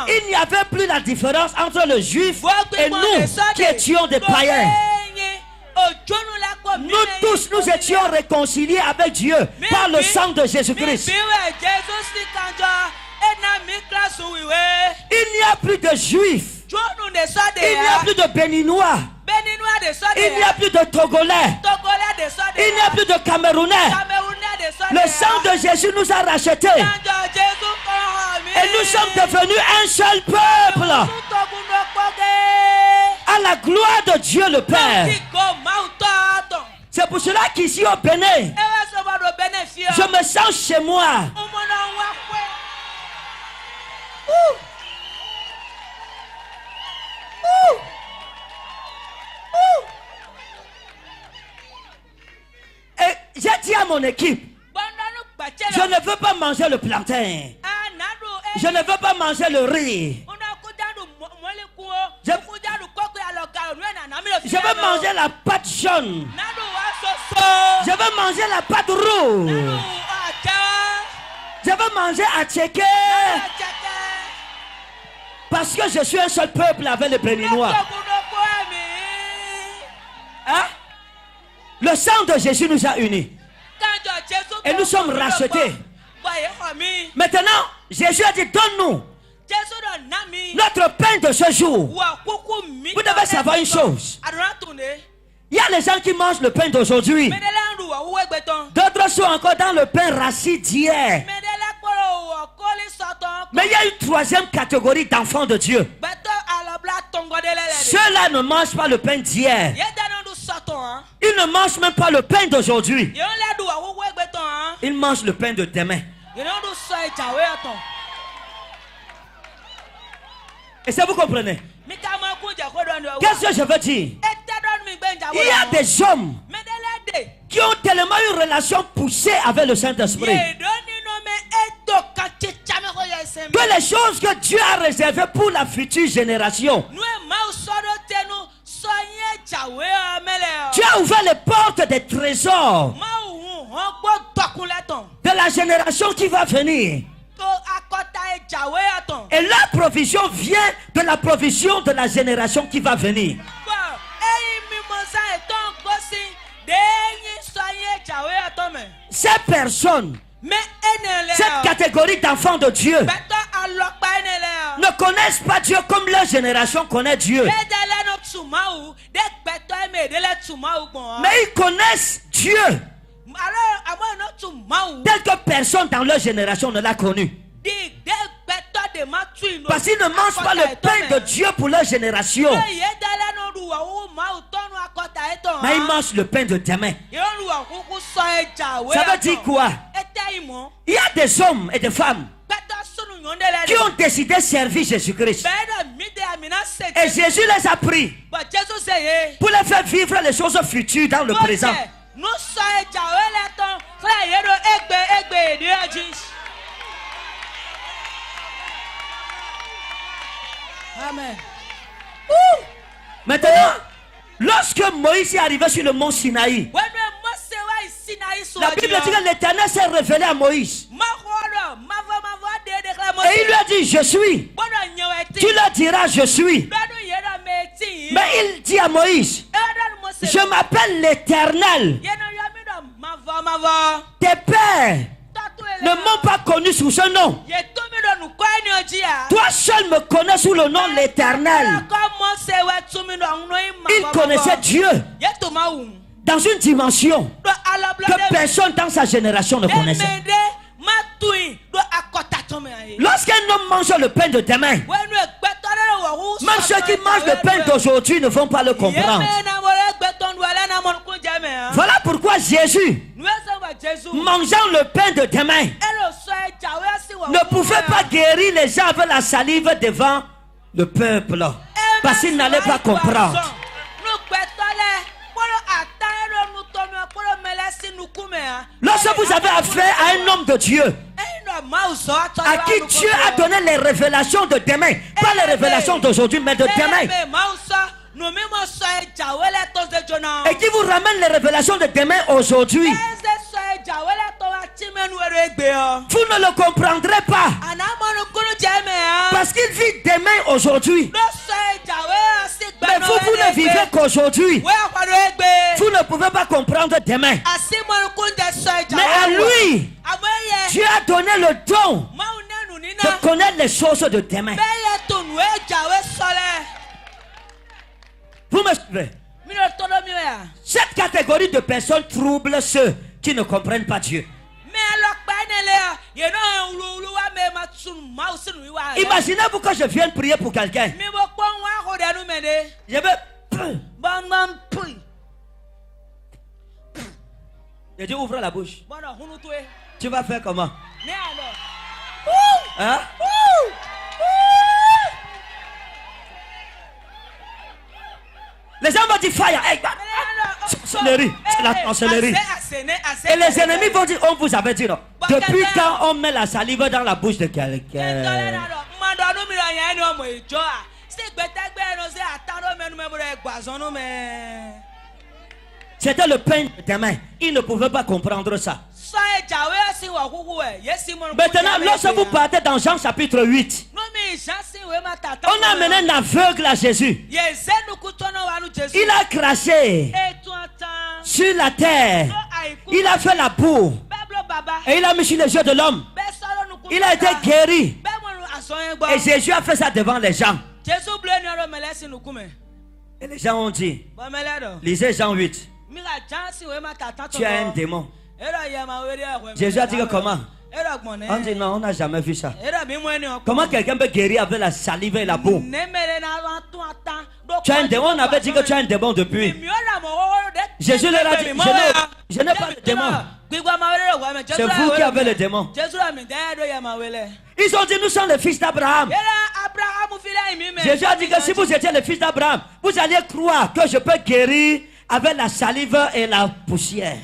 il n'y avait plus la différence entre le juif et nous qui étions des païens. Nous tous, nous étions réconciliés avec Dieu par le sang de Jésus-Christ. Il n'y a plus de juifs. Il n'y a plus de béninois. Il n'y a plus de togolais. Il n'y a plus de camerounais. Le sang de Jésus nous a rachetés. Et nous sommes devenus un seul peuple. À la gloire de Dieu le Père. C'est pour cela qu'ici au Bénin, je me sens chez moi. Et j'ai dit à mon équipe, je ne veux pas manger le plantain. Je ne veux pas manger le riz. Je veux manger la pâte jaune. Je veux manger la pâte rouge. Je veux manger à checker. Parce que je suis un seul peuple avec les Béninois. Hein? Le sang de Jésus nous a unis. Et nous sommes rachetés. Maintenant, Jésus a dit, donne-nous notre pain de ce jour. Vous devez savoir une chose. Il y a les gens qui mangent le pain d'aujourd'hui. D'autres sont encore dans le pain rassis d'hier. Mais il y a une troisième catégorie d'enfants de Dieu. Ceux-là ne mangent pas le pain d'hier. Ils ne mangent même pas le pain d'aujourd'hui. Ils mangent le pain de demain. Et ça vous comprenez? Qu'est-ce que je veux dire? Il y a des hommes qui ont tellement une relation poussée avec le Saint-Esprit que les choses que Dieu a réservées pour la future génération, Dieu a ouvert les portes des trésors de la génération qui va venir. Et la provision vient de la provision de la génération qui va venir. Ces personnes, cette catégorie d'enfants de Dieu, ne connaissent pas Dieu comme leur génération connaît Dieu. Mais ils connaissent Dieu tel que personne dans leur génération ne l'a connu. Parce qu'ils ne mangent pas le pain de Dieu pour leur génération. Mais ils mangent le pain de demain. Ça veut dire quoi? Il y a des hommes et des femmes qui ont décidé de servir Jésus-Christ. Et Jésus les a pris pour les faire vivre les choses futures dans le présent. Amen. Maintenant, lorsque Moïse est arrivé sur le mont Sinaï, la Bible dit que l'Éternel s'est révélé à Moïse. Et il lui a dit, je suis. Tu leur diras, je suis. Mais il dit à Moïse, je m'appelle l'Éternel. Tes pères ne m'ont pas connu sous ce nom. Toi seul me connais sous le nom l'Éternel. Il connaissait Dieu dans une dimension que personne dans sa génération ne connaissait. Lorsqu'un homme mange le pain de demain, même ceux qui mangent le pain d'aujourd'hui ne vont pas le comprendre. Voilà pourquoi Jésus, mangeant le pain de demain, ne pouvait pas guérir les gens avec la salive devant le peuple, parce qu'il n'allait pas comprendre. Lorsque vous avez affaire à un homme de Dieu, à qui Dieu a donné les révélations de demain, pas les révélations d'aujourd'hui, mais de demain, et qui vous ramène les révélations de demain aujourd'hui, vous ne le comprendrez pas, parce qu'il vit demain aujourd'hui. Mais vous ne vivez qu'aujourd'hui. Vous ne pouvez pas comprendre demain. Mais à lui, Dieu a donné le don de connaître les choses de demain. Vous me suivez? Cette catégorie de personnes trouble ceux qui ne comprennent pas Dieu. Imaginez-vous que je vienne prier pour quelqu'un. Je vais... Je dis ouvre la bouche. Tu vas faire comment? Hein? Les gens vont dire fire. Hey, sorcellerie. C'est la sorcellerie. Et les ennemis vont dire, on vous avait dit non. Depuis quand on met la salive dans la bouche de quelqu'un? C'était le pain de tes mains. Ils ne pouvaient pas comprendre ça. Maintenant, lorsque vous partez dans Jean chapitre 8, on a amené un aveugle à Jésus. Il a craché sur la terre. Il a fait la boue. Et il a mis sur les yeux de l'homme. Il a été guéri. Et Jésus a fait ça devant les gens. Et les gens ont dit, lisez Jean 8. Tu as un démon. Jésus a dit que comment? On dit non, on n'a jamais vu ça. Comment quelqu'un peut guérir avec la salive et la boue? Tu as un démon, on avait dit que tu as un démon depuis. Jésus leur a dit, je n'ai pas de démon. C'est vous qui avez le démon. Ils ont dit, nous sommes les fils d'Abraham. Jésus a dit que si vous étiez les fils d'Abraham, vous alliez croire que je peux guérir avec la salive et la poussière.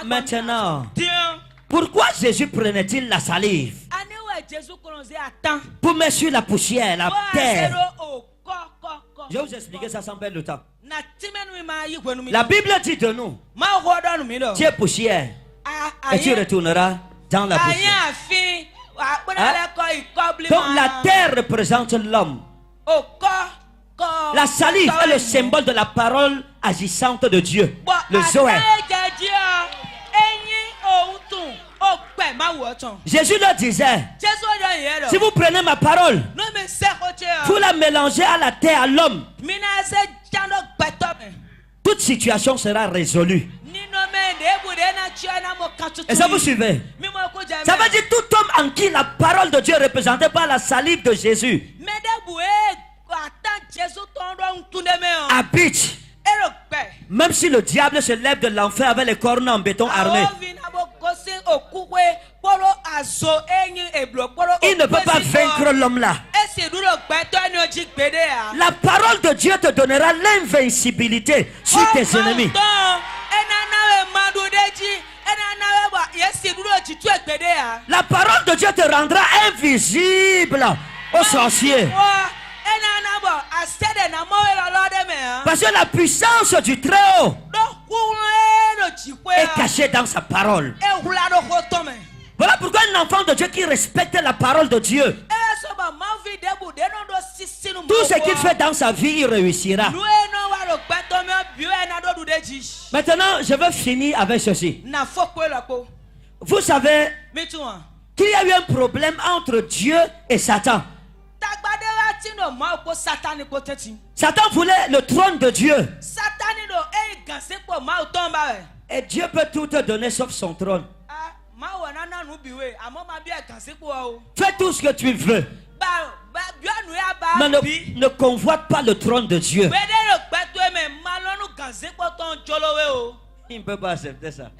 Maintenant, pourquoi Jésus prenait-il la salive pour mettre sur la poussière, la terre? Je vais vous expliquer ça sans perdre de temps. La Bible dit de nous, tu es poussière et tu retourneras dans la poussière. Donc la terre représente l'homme. La salive est le symbole de la parole agissante de Dieu, le Zoé. Jésus leur disait, si vous prenez ma parole, vous la mélangez à la terre, à l'homme, toute situation sera résolue. Et ça vous suivez? Ça veut dire tout homme en qui la parole de Dieu est représentée par la salive de Jésus habite. Même si le diable se lève de l'enfer avec les cornes en béton armé, il ne peut pas vaincre l'homme là. La parole de Dieu te donnera l'invincibilité sur tes ennemis. La parole de Dieu te rendra invisible aux sorciers. Parce que la puissance du Très-Haut est cachée dans sa parole. Voilà pourquoi un enfant de Dieu qui respecte la parole de Dieu, tout ce qu'il fait dans sa vie, il réussira. Maintenant, je veux finir avec ceci. Vous savez qu'il y a eu un problème entre Dieu et Satan. Satan voulait le trône de Dieu. Et Dieu peut tout te donner sauf son trône. Fais tout ce que tu veux. Mais ne convoite pas le trône de Dieu. Il ne peut pas accepter ça.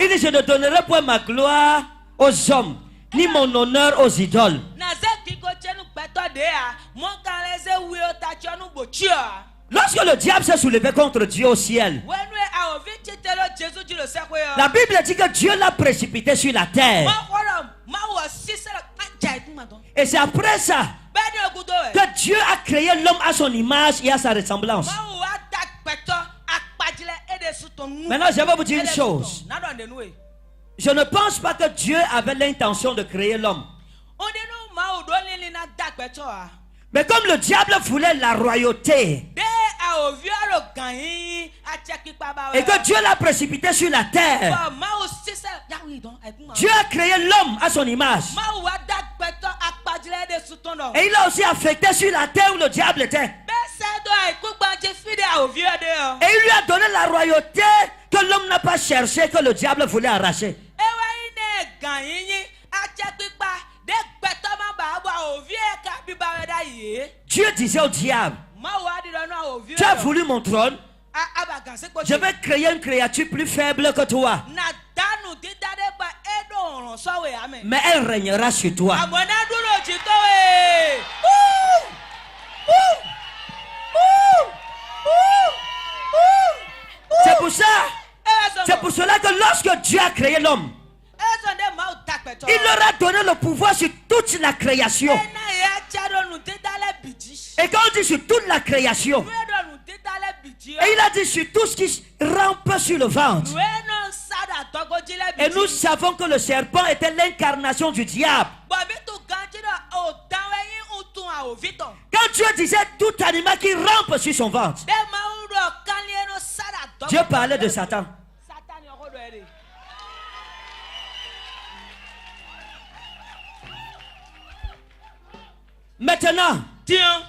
Il dit, je ne donnerai point ma gloire aux hommes, ni mon honneur aux idoles. Lorsque le diable s'est soulevé contre Dieu au ciel, la Bible dit que Dieu l'a précipité sur la terre. Et c'est après ça que Dieu a créé l'homme à son image et à sa ressemblance. Maintenant, je vais vous dire une chose. Je ne pense pas que Dieu avait l'intention de créer l'homme. Mais comme le diable voulait la royauté et que Dieu l'a précipité sur la terre, Dieu a créé l'homme à son image. Et il a aussi affecté sur la terre où le diable était. Et il lui a donné la royauté que l'homme n'a pas cherché, que le diable voulait arracher. ewa yi ne gan yinyin atse kpikpa de gbɛtɔ ma ba bɔ awovi yɛ ka biba wɛ da yie Dieu disait au diable, mawu adi dɔ nu awovi tu as voulu mon trône, aba ganse kpɔ je vais créer une créature plus faible que toi, na danu dida de gba eɖo ɔrɔn sɔwe ame mais elle régnera sur toi. amɔna duro dzitɔwe C'est pour ça, ewa c'est pour cela que lorsque Dieu a créé l'homme, sɔn de mawu ta kpɛtɔ il leur a donné le pouvoir sur toute la création. ena ye atse ɖo nu dida lɛ bidzi Et quand on dit sur toute la création, nu ɖo nu dida lɛ bidzi et il a dit sur tout ce qui rampe sur le ventre. nu eno sa ɖe atɔgodzi lɛ Et nous bidzi savons que le serpent était l'incarnation du diable. bɔbi tu gãdzi ɖe o danwɛ yi ŋutu awovi tɔ. Quand Dieu disait tout animal qui rampe sur son ventre, De mawu ɖo kalie no sa ɖe atɔ. Dieu parlait de Satan. Satani ɔkɔ ɖo yɛ de. Maintenant, Tiɲɛ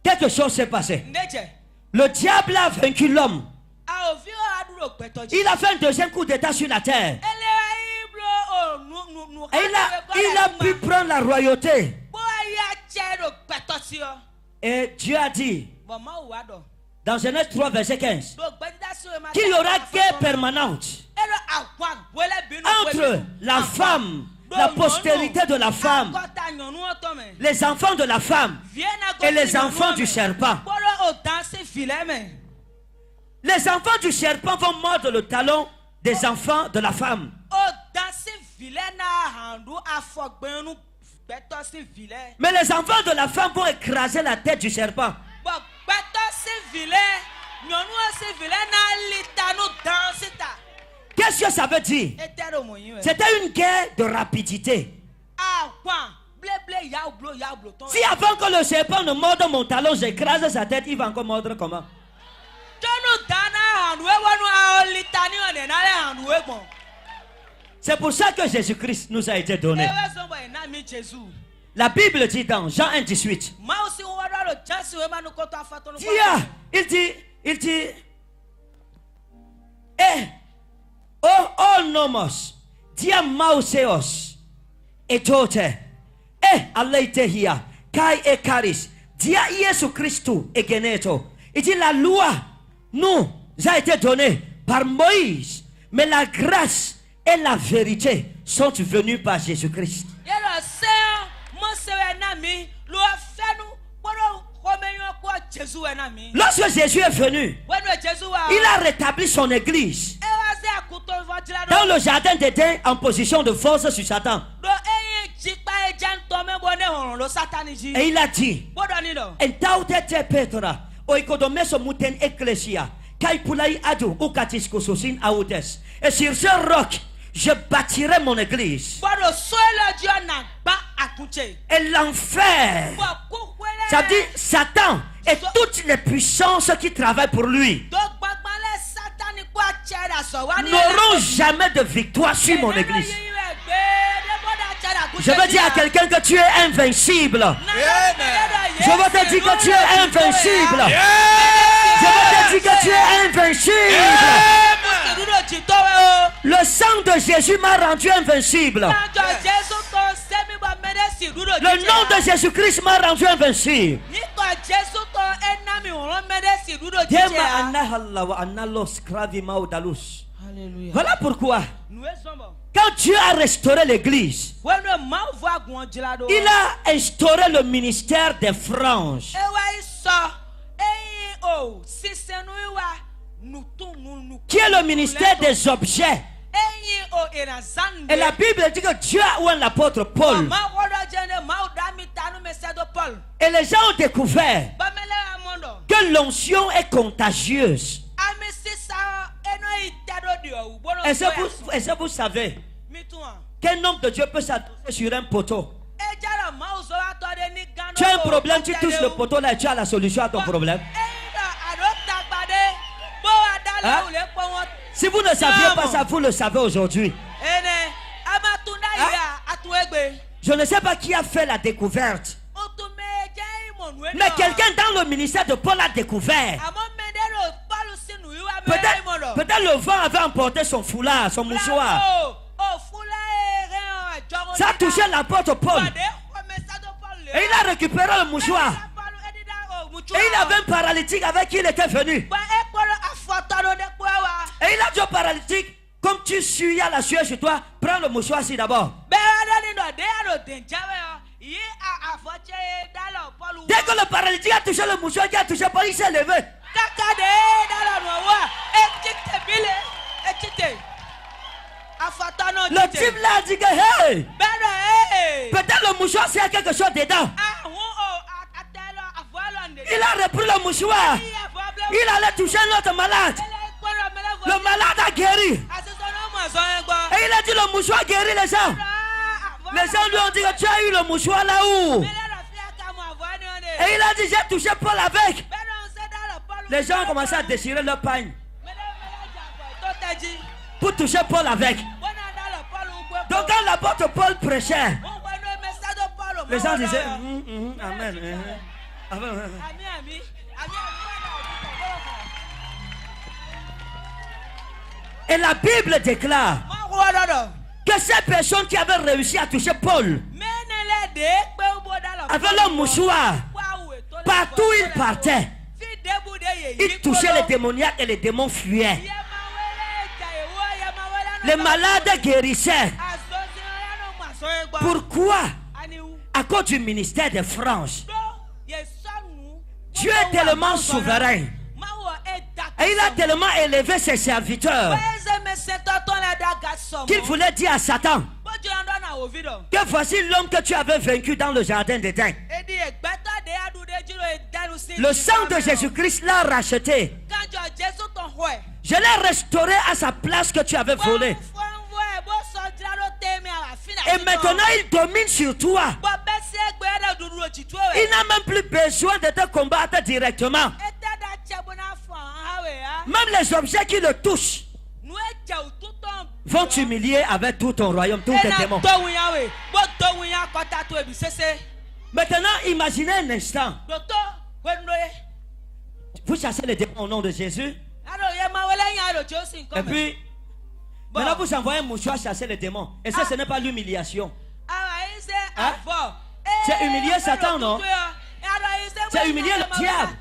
quelque chose s'est passé. ne cɛ Le diable a vaincu l'homme. awovi wa ɖo gbɛtɔ dzi. Il a fait un deuxième coup d'état sur la terre. ele yi blo o nu Et il a pu prendre la royauté. bo ayi atse ɖo gbɛtɔ si yɔ. Et Dieu a dit, bɔn mawu wa dɔ. dans Genèse 3, verset 15, ɖo gbɛdida si o ma. qu'il y aura guerre permanente eɖo agbɔn wele binu. entre la femme, la postérité de la femme, akɔta nyɔnuwo tɔmɛ. les enfants de la femme vie na et les enfants du serpent. kpɔɖo o dan si filɛ mɛ. Les enfants du serpent vont mordre le talon des enfants de la femme. o dan si filɛ na handu afɔgbɛnu gbɛtɔ si filɛ. Mais les enfants de la femme vont écraser la tête du serpent. bɔn gbɛtɔ si filɛ nyɔnuwo si filɛ na lita nu dan si ta. Qu'est-ce que ça veut dire? ete ɖo mo yin wɛ. C'était une guerre de rapidité. agbɔn bleble yawulo tɔn. Si avant que le serpent ne morde mon talon, j'écrase sa tête, il va encore mordre comment? tɔnu dan na handuwe wɔnu awo lita ni wɔn nena lɛ handuwe gbɔn. C'est pour ça que Jésus-Christ nous a été donné. ewe sɔnbɔ ina mi jesu. La Bible dit dans Jean 1,18, maaw si wɔn wɔdɔ lo jɛsi wo ma nu koto afatɔnu. il dit, oh nomos, dia mauseos, etote, aleitehia, kai e caris, dia Jésus Christou et geneto. Il dit la loi nous a été donnée par Moïse, mais la grâce et la vérité sont venues par Jésus-Christ. yɛlɛ sɛn mɔsɛ wɛ na mi lo fɛnu kpɔdɔ xɔmɛnyɔ kɔ jesu wɛ na mi. Lorsque Jésus est venu, wɛnu jesu wa. il a rétabli son église ewa se akuto fɔtila dans do. le jardin d'Éden en position de force sur Satan. do eyi jikpa edza ntɔmɛ bɔ ne hɔrɔn lo satani dzi. Et il a dit, gbɔdɔ ni dɔ. Entautete Petra, oikodomeso muten ecclesia, kaipulai adu ukatiskososin autes. Et sur ce roc, je bâtirai mon église. gbɔdɔ sɔɛlɛ diɔ na gba akuntse. Et l'enfer, bɔn kukuɛlɛ. ça veut dire Satan et toutes les puissances qui travaillent pour lui, do gbagbalɛ satani kó atsɛ da sɔ wa ni. n'auront jamais de victoire sur mon église. Je veux dire à quelqu'un que tu es invincible. Je veux te dire que tu es invincible. Je veux te dire que tu es invincible. Le sang de Jésus m'a rendu invincible. Le nom de Jésus-Christ m'a rendu invincible. Alléluia. Voilà pourquoi, Nous sommes. quand Dieu a restauré l'église, il a instauré le ministère des franges. Qui est le ministère des objets. Et la Bible dit que Dieu a oint l'apôtre Paul. Et les gens ont découvert que l'onction est contagieuse. Est-ce que vous savez qu'un homme de Dieu peut s'adresser sur un poteau? Tu as un problème, tu touches le poteau là et tu as la solution à ton problème. Hein? Si vous ne saviez pas ça, vous le savez aujourd'hui. Je ne sais pas qui a fait la découverte, mais quelqu'un dans le ministère de Paul a découvert Peut-être le vent avait emporté son foulard, son mouchoir. Ça a touché la porte Paul. Et il a récupéré le mouchoir. Et il avait un paralytique avec qui il était venu. Et il a dit au paralytique, comme tu suis à la sueur chez toi, prends le mouchoir ici d'abord. Dès que le paralytique a touché le mouchoir qui a touché Paul, il s'est levé. Le type là a dit que hey, peut-être le mouchoir c'est quelque chose dedans. Il a repris le mouchoir. Il allait toucher notre malade. Le malade a guéri. Et il a dit le mouchoir guérit les gens. Les gens lui ont dit que tu as eu le mouchoir là-haut. Et il a dit j'ai touché Paul avec. Les gens ont commencé à déchirer leur pagne pour toucher Paul avec. Donc quand l'apôtre Paul prêchait, les gens disaient amen. Et la Bible déclare que ces personnes qui avaient réussi à toucher Paul avec leur mouchoir, partout où ils partaient, ils touchaient les démoniaques et les démons fuyaient. Les malades guérissaient. Pourquoi? À cause du ministère des franges. Dieu est tellement souverain. Et il a tellement élevé ses serviteurs qu'il voulait dire à Satan que voici l'homme que tu avais vaincu dans le jardin d'Éden. Le sang de Jésus-Christ l'a racheté. Je l'ai restauré à sa place que tu avais volé. Et maintenant il domine sur toi. Il n'a même plus besoin de te combattre directement. Même les objets qui le touchent vont t'humilier avec tout ton royaume, tous tes démons. Maintenant, imaginez un instant. Vous chassez les démons au nom de Jésus. Et puis, maintenant vous envoyez un mouchoir chasser les démons. Et ça, ce n'est pas l'humiliation. Hein? C'est humilier Satan, non? C'est humilier le diable.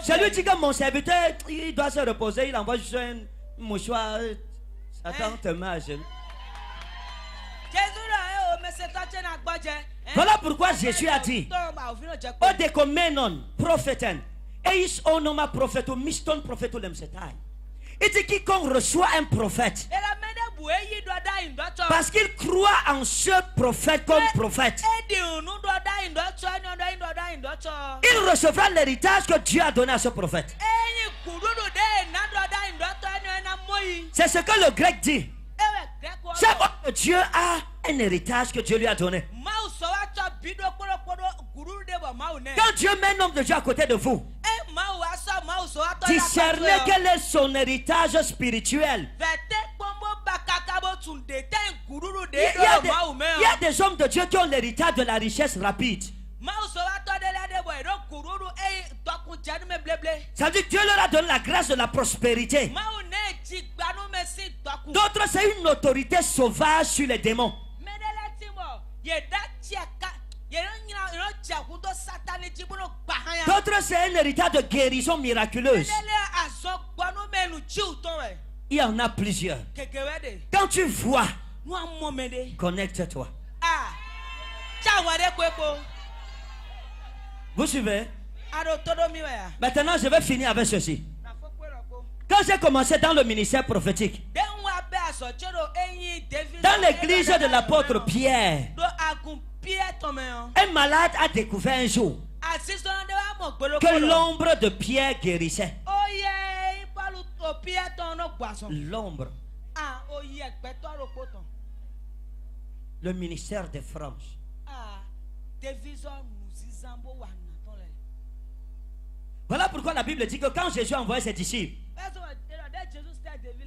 C'est lui qui dit que mon serviteur, il doit se reposer. Il envoie juste un mouchoir. Satan te met à genoux. Voilà pourquoi Jésus a dit Odekomenon, prophèten, eis onoma prophéto, miston prophéto lemsetai. Il dit quiconque reçoit un prophète parce qu'il croit en ce prophète comme prophète, il recevra l'héritage que Dieu a donné à ce prophète. C'est ce que le grec dit. Chaque fois que Dieu a un héritage que Dieu lui a donné. Quand Dieu met un homme de Dieu à côté de vous, discernez quel est son héritage spirituel. Il y a des hommes de Dieu qui ont l'héritage de la richesse rapide. Ça veut dire que Dieu leur a donné la grâce de la prospérité. D'autres, c'est une autorité sauvage sur les démons. D'autres, c'est un héritage de guérison miraculeuse. Il y en a plusieurs. Quand tu vois, connecte-toi. Vous suivez? Maintenant, je vais finir avec ceci. Quand j'ai commencé dans le ministère prophétique, dans l'église de l'apôtre Pierre, un malade a découvert un jour que l'ombre de Pierre guérissait. L'ombre. Le ministère des franges. Voilà pourquoi la Bible dit que quand Jésus a envoyé ses disciples,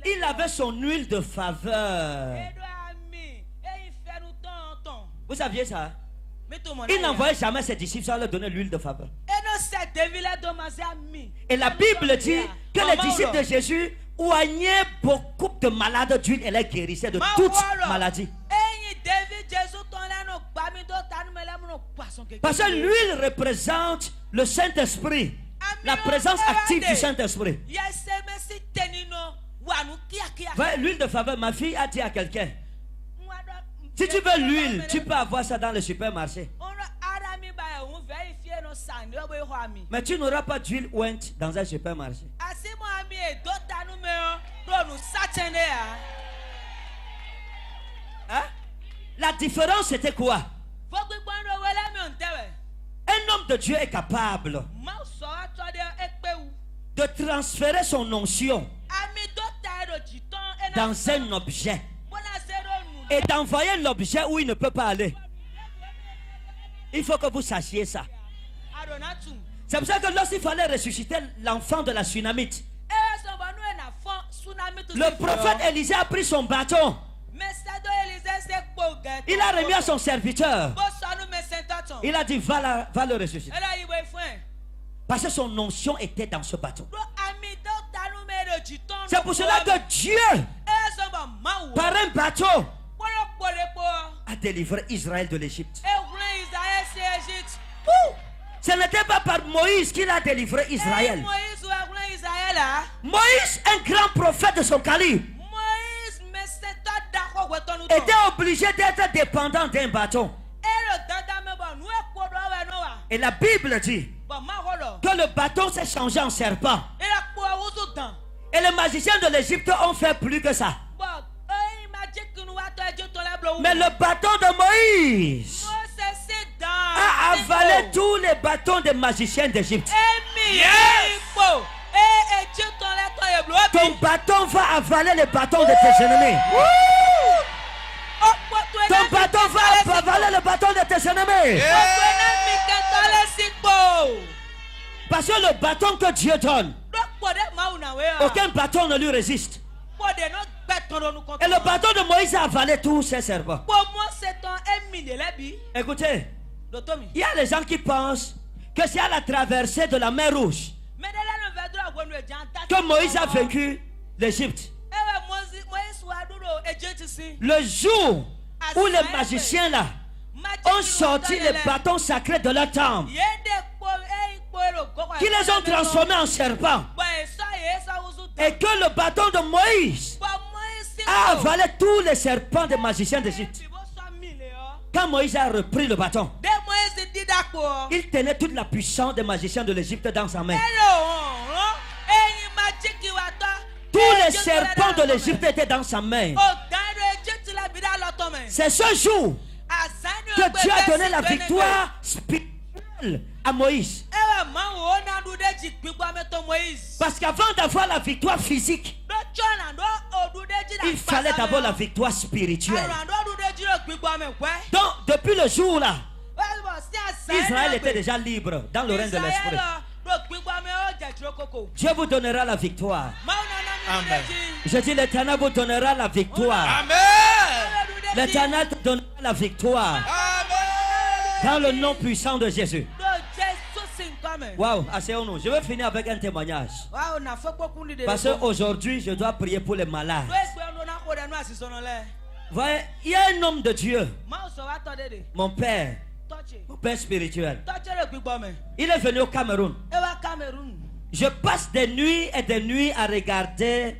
il avait son huile de faveur. Vous saviez ça? Il n'envoyait jamais ses disciples sans leur donner l'huile de faveur. Et la Bible dit que que les disciples de Jésus oignaient beaucoup de malades d'huile et les guérissaient de toutes maladies. Parce que l'huile représente le Saint-Esprit, la présence active du Saint-Esprit. L'huile de faveur, ma fille a dit à quelqu'un, si tu veux l'huile, tu peux avoir ça dans le supermarché. Mais tu n'auras pas d'huile ointe dans un supermarché. Hein? La différence c'était quoi? Un homme de Dieu est capable de transférer son onction dans un objet et d'envoyer l'objet où il ne peut pas aller. Il faut que vous sachiez ça. C'est pour ça que lorsqu'il fallait ressusciter l'enfant de la Sunamite, le prophète Élisée a pris son bâton. Il a remis à son serviteur. Il a dit, va le ressusciter. Parce que son onction était dans ce bâton. C'est pour cela que Dieu, par un bateau, a délivré Israël de l'Égypte. Ce n'était pas par Moïse qu'il a délivré Israël. Moïse, un grand prophète de son calibre, était obligé d'être dépendant d'un bâton. Et la Bible dit que le bâton s'est changé en serpent. Et les magiciens de l'Égypte ont fait plus que ça. Mais le bâton de Moïse a avalé tous les bâtons des magiciens d'Égypte. Ton bâton va avaler les bâtons de tes ennemis. Ton bâton va avaler le bâton de tes ennemis. Parce que le bâton que Dieu donne, aucun bâton ne lui résiste. Et le bâton de Moïse a avalé tous ces serpents. Écoutez, il y a les gens qui pensent que c'est à la traversée de la mer Rouge que Moïse a vaincu l'Égypte. Le jour où les magiciens là ont sorti les bâtons sacrés de leur temple, qui les ont transformés en serpents, et que le bâton de Moïse a avalé tous les serpents des magiciens d'Égypte. Quand Moïse a repris le bâton, il tenait toute la puissance des magiciens de l'Égypte dans sa main. Tous les serpents de l'Égypte étaient dans sa main. C'est ce jour que Dieu a donné la victoire spirituelle à Moïse. Parce qu'avant d'avoir la victoire physique, il fallait d'abord la victoire spirituelle. Donc, depuis le jour là, Israël était déjà libre dans le règne de l'Esprit. Dieu vous donnera la victoire. Amen. Je dis, l'Éternel vous donnera la victoire. Amen. L'Éternel te donnera la victoire. Amen. Dans le nom puissant de Jésus. Waouh, asseyons-nous. Je vais finir avec un témoignage. Parce qu'aujourd'hui, je dois prier pour les malades. Voyez, il y a un homme de Dieu, mon père spirituel. Il est venu au Cameroun. Je passe des nuits et des nuits à regarder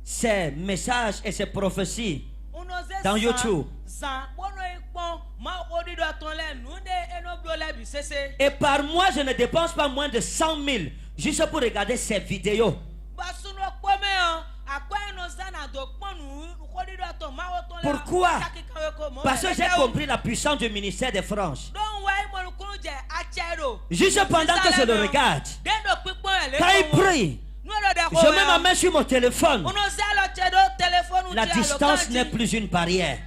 ses messages et ses prophéties dans YouTube. Et par mois, je ne dépense pas moins de 100 000 juste pour regarder ces vidéos. Pourquoi? Parce que j'ai compris la puissance du ministère des franges. Juste pendant que je le regarde, quand il prie, je mets ma main sur mon téléphone. La distance n'est plus une barrière.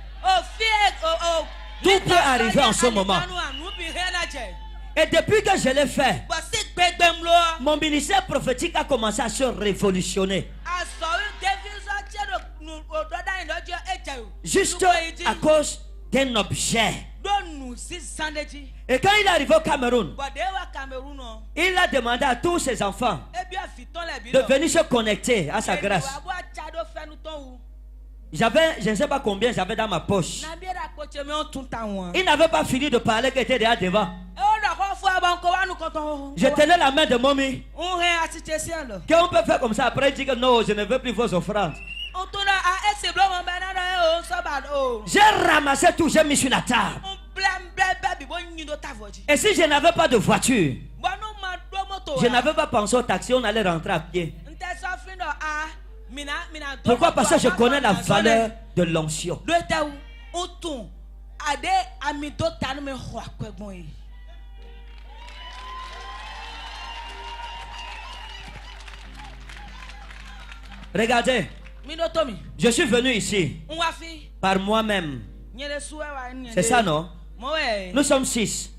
Tout peut arriver en ce moment. Et depuis que je l'ai fait, mon ministère prophétique a commencé à se révolutionner. Juste à cause d'un objet. Et quand il est arrivé au Cameroun, il a demandé à tous ses enfants de venir se connecter à sa grâce. J'avais, je ne sais pas combien j'avais dans ma poche. Il n'avait pas fini de parler qu'il était déjà devant. Je tenais la main de Mommy. Qu'on peut faire comme ça après il dit que non, je ne veux plus vos offrandes. J'ai ramassé tout, j'ai mis sur la table. Et si je n'avais pas de voiture, je n'avais pas pensé au taxi, on allait rentrer à pied. Pourquoi? Parce que je connais la valeur de l'onction. Regardez, je suis venu ici par moi-même. C'est ça, non? Nous sommes 6.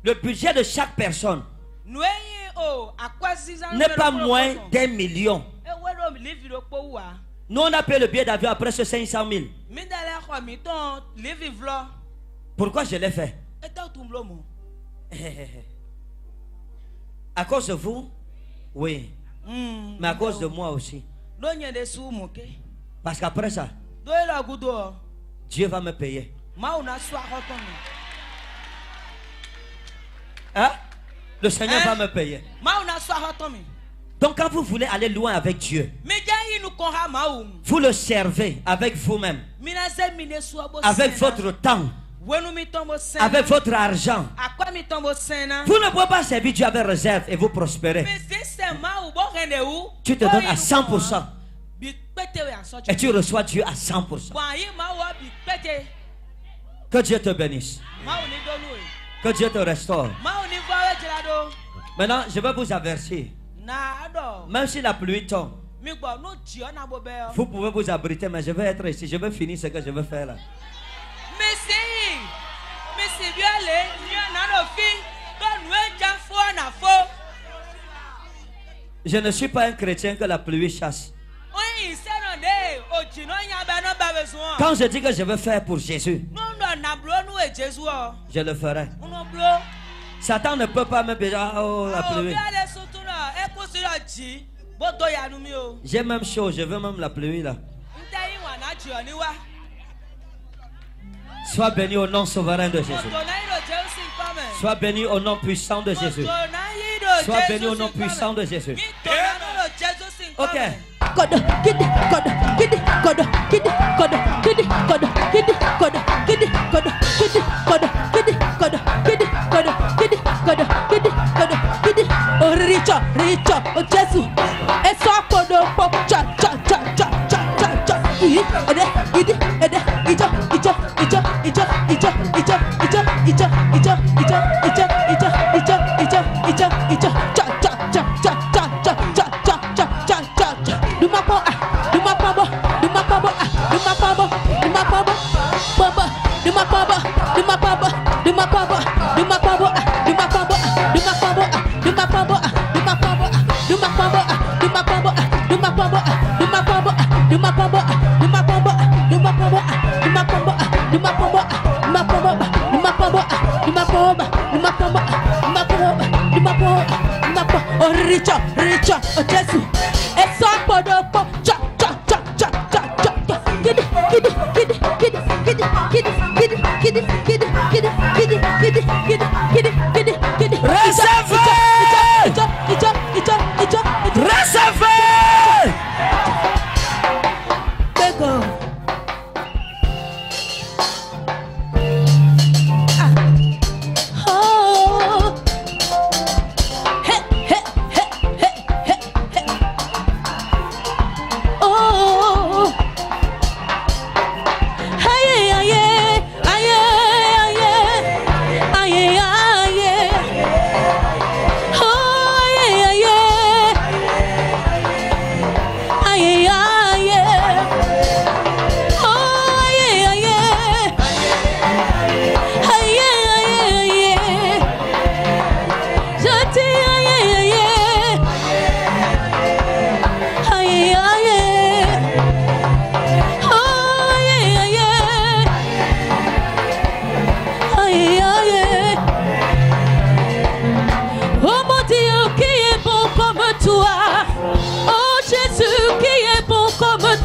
Le budget de chaque personne n'est pas moins d'1 million. Nous, on a payé le billet d'avion à presque 500 000. Pourquoi je l'ai fait? À cause de vous? Oui. Mais à cause de moi aussi. Parce qu'après ça, Dieu va me payer. Hein? Le Seigneur va me payer. Donc quand vous voulez aller loin avec Dieu, vous le servez avec vous-même, avec votre temps, avec votre argent. Vous ne pouvez pas servir Dieu avec réserve et vous prospérer. Tu te donnes à 100% et tu reçois Dieu à 100%. Que Dieu te bénisse. Que Dieu te restaure. Maintenant, je vais vous avertir. Même si la pluie tombe, vous pouvez vous abriter, mais je vais être ici. Je vais finir ce que je veux faire là. Je ne suis pas un chrétien que la pluie chasse. Quand je dis que je veux faire pour Jésus, je le ferai. Satan ne peut pas me dire oh la pluie. J'ai même chaud, je veux même la pluie là. Sois béni au nom souverain de Jésus. Sois béni au nom puissant de Jésus. Sois béni au nom puissant de Jésus. Ok.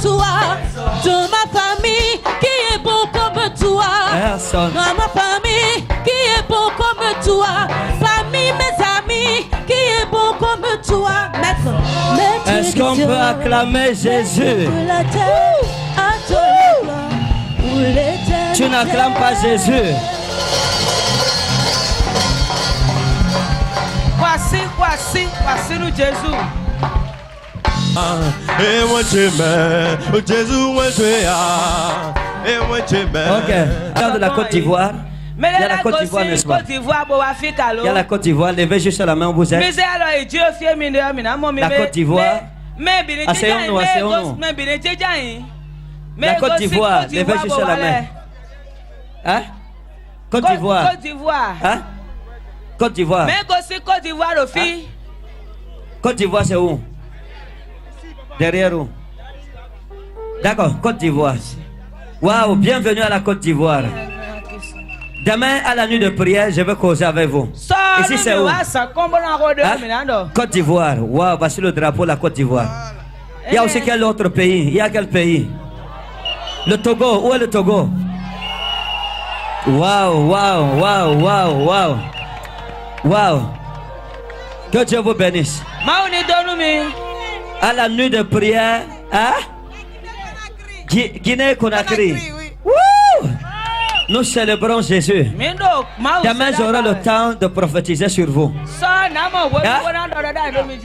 toi. Dans ma famille, qui est bon comme toi. Personne. Dans ma famille, qui est bon comme toi. Parmi mes amis, qui est bon comme toi. Maître, Est-ce qu'on peut acclamer Jésus? de la terre à toi la gloire, pour l'éternité. Tu n'acclames pas Jésus. Voici nous Jésus. Et moi tu m'aimes, Jésus moi tu es. Et moi tu m'aimes. Ok. Regarde la Côte d'Ivoire. Mais Il y a la Côte d'Ivoire, n'est-ce pas? Côte d'Ivoire, pour Afrique, alors. Il y a la Côte d'Ivoire. Levez juste la main où vous êtes. Mais c'est alors, et Dieu fait mine, La Côte d'Ivoire. Asseyons-nous, asseyons-nous. La Côte d'Ivoire. Levez juste la main. Hein? Côte d'Ivoire. Côte d'Ivoire. Hein? Côte d'Ivoire. Mais aussi Côte d'Ivoire, le fille. Côte d'Ivoire, c'est où? Derrière où? D'accord, Côte d'Ivoire. Waouh, bienvenue à la Côte d'Ivoire. Demain, à la nuit de prière, je vais causer avec vous. Ici, c'est où? Hein? Côte d'Ivoire. Waouh, voici le drapeau de la Côte d'Ivoire. Il y a aussi quel autre pays? Il y a quel pays? Le Togo. Où est le Togo? Waouh, waouh, waouh, waouh, waouh. Waouh. Que Dieu vous bénisse. À la nuit de prière, hein? Guinée-Conakry. Wouh! Nous célébrons Jésus. Demain, j'aurai le temps de prophétiser sur vous.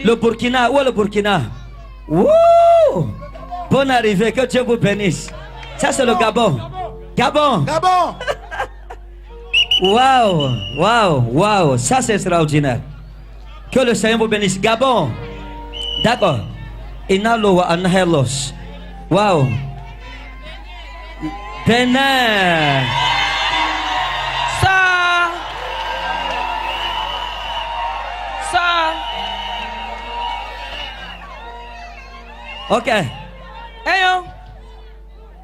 Le Burkina, où est le Burkina? Wouh! Bonne arrivée, que Dieu vous bénisse. Ça, c'est le Gabon. Gabon. Gabon. Waouh, waouh, waouh. Ça, c'est extraordinaire. Que le Seigneur vous bénisse. Gabon. D'accord. Inaloa Anahelos. Waouh. Bénin. Ok.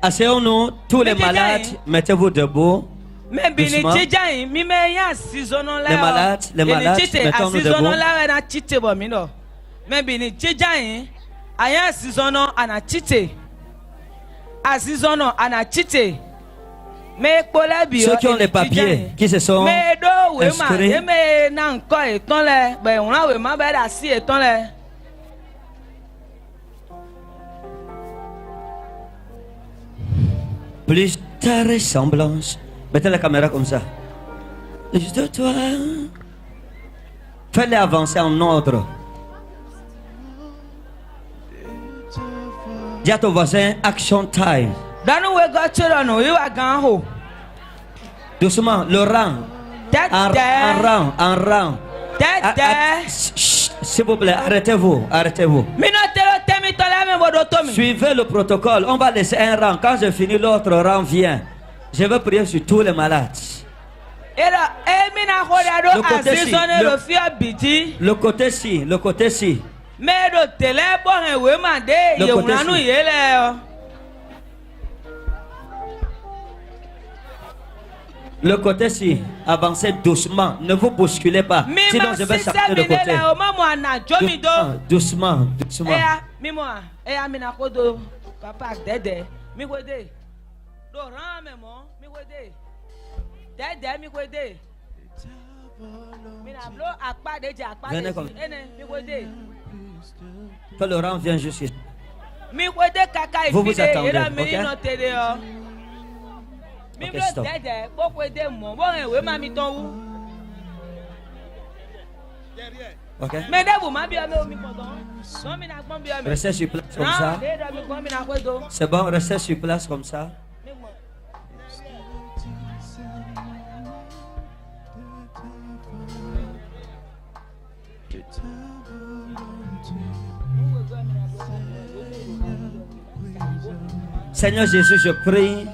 Asseyons-nous, tous les malades, mettez-vous debout. Doucement. Les malades, mettons-nous debout. Ceux qui ont les papiers, qui se sont inscrits, plus ta ressemblance. Mettez la caméra comme ça. Plus de toi. Fais-les avancer en ordre. Dis à ton voisin, action time. Doucement, le rang. En rang, en rang. S'il vous plaît, arrêtez-vous, arrêtez-vous. Suivez le protocole. On va laisser un rang. Quand je finis, l'autre rang vient. Je vais prier sur tous les malades. Le côté-ci, le côté-ci. Le côté-ci, avancez doucement, ne vous bousculez pas. Sinon, je vais sortir de côté. Doucement, doucement. Venez comme que le rang vienne jusqu'ici. Vous vous attendez, ok? Ok, stop. Ok. Restez sur place comme ça. C'est bon, restez sur place comme ça. Seigneur Jésus, je prie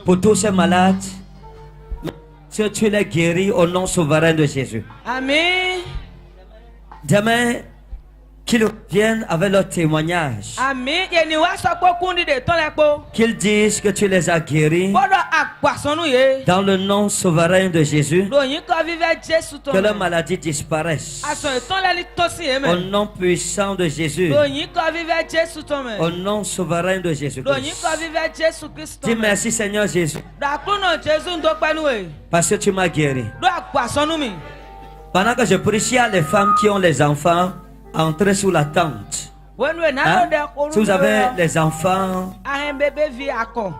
pour tous ces malades, que tu les guéris au nom souverain de Jésus. Amen. Demain, qu'ils reviennent avec leur témoignage. àmì ènìwá sọ pé kún dídè tán lẹ́pọ̀. Qu'ils disent que tu les as guéris gbọ́dọ̀ àpàsánú yé. dans le nom souverain de Jésus. ròyìn kan fífẹ́ jésù tó Que leur mẹ́. maladie disparaisse. àsàn ìtọ́lẹ́ni tó sì yé Au mẹ́. nom puissant de Jésus. ròyìn kan fífẹ́ jésù tó mẹ́. Au nom souverain de ròyìn Jésus-Christ. kan fífẹ́ jésù kristu Dis mẹ́. merci Seigneur Jésus. dàkúnà jésù ń tó pẹ́nu ẹ̀. Parce que tu m'as guéri. ló àpàsánú mi. Pendant que je prie, s'il y a les femmes qui ont les enfants, entrez sous la tente. wẹ́nu ẹ̀ náà Hein? ló dẹ kóró Si vous avez lọ́wọ́. les enfants, ahẹ́n bébé vi akọ.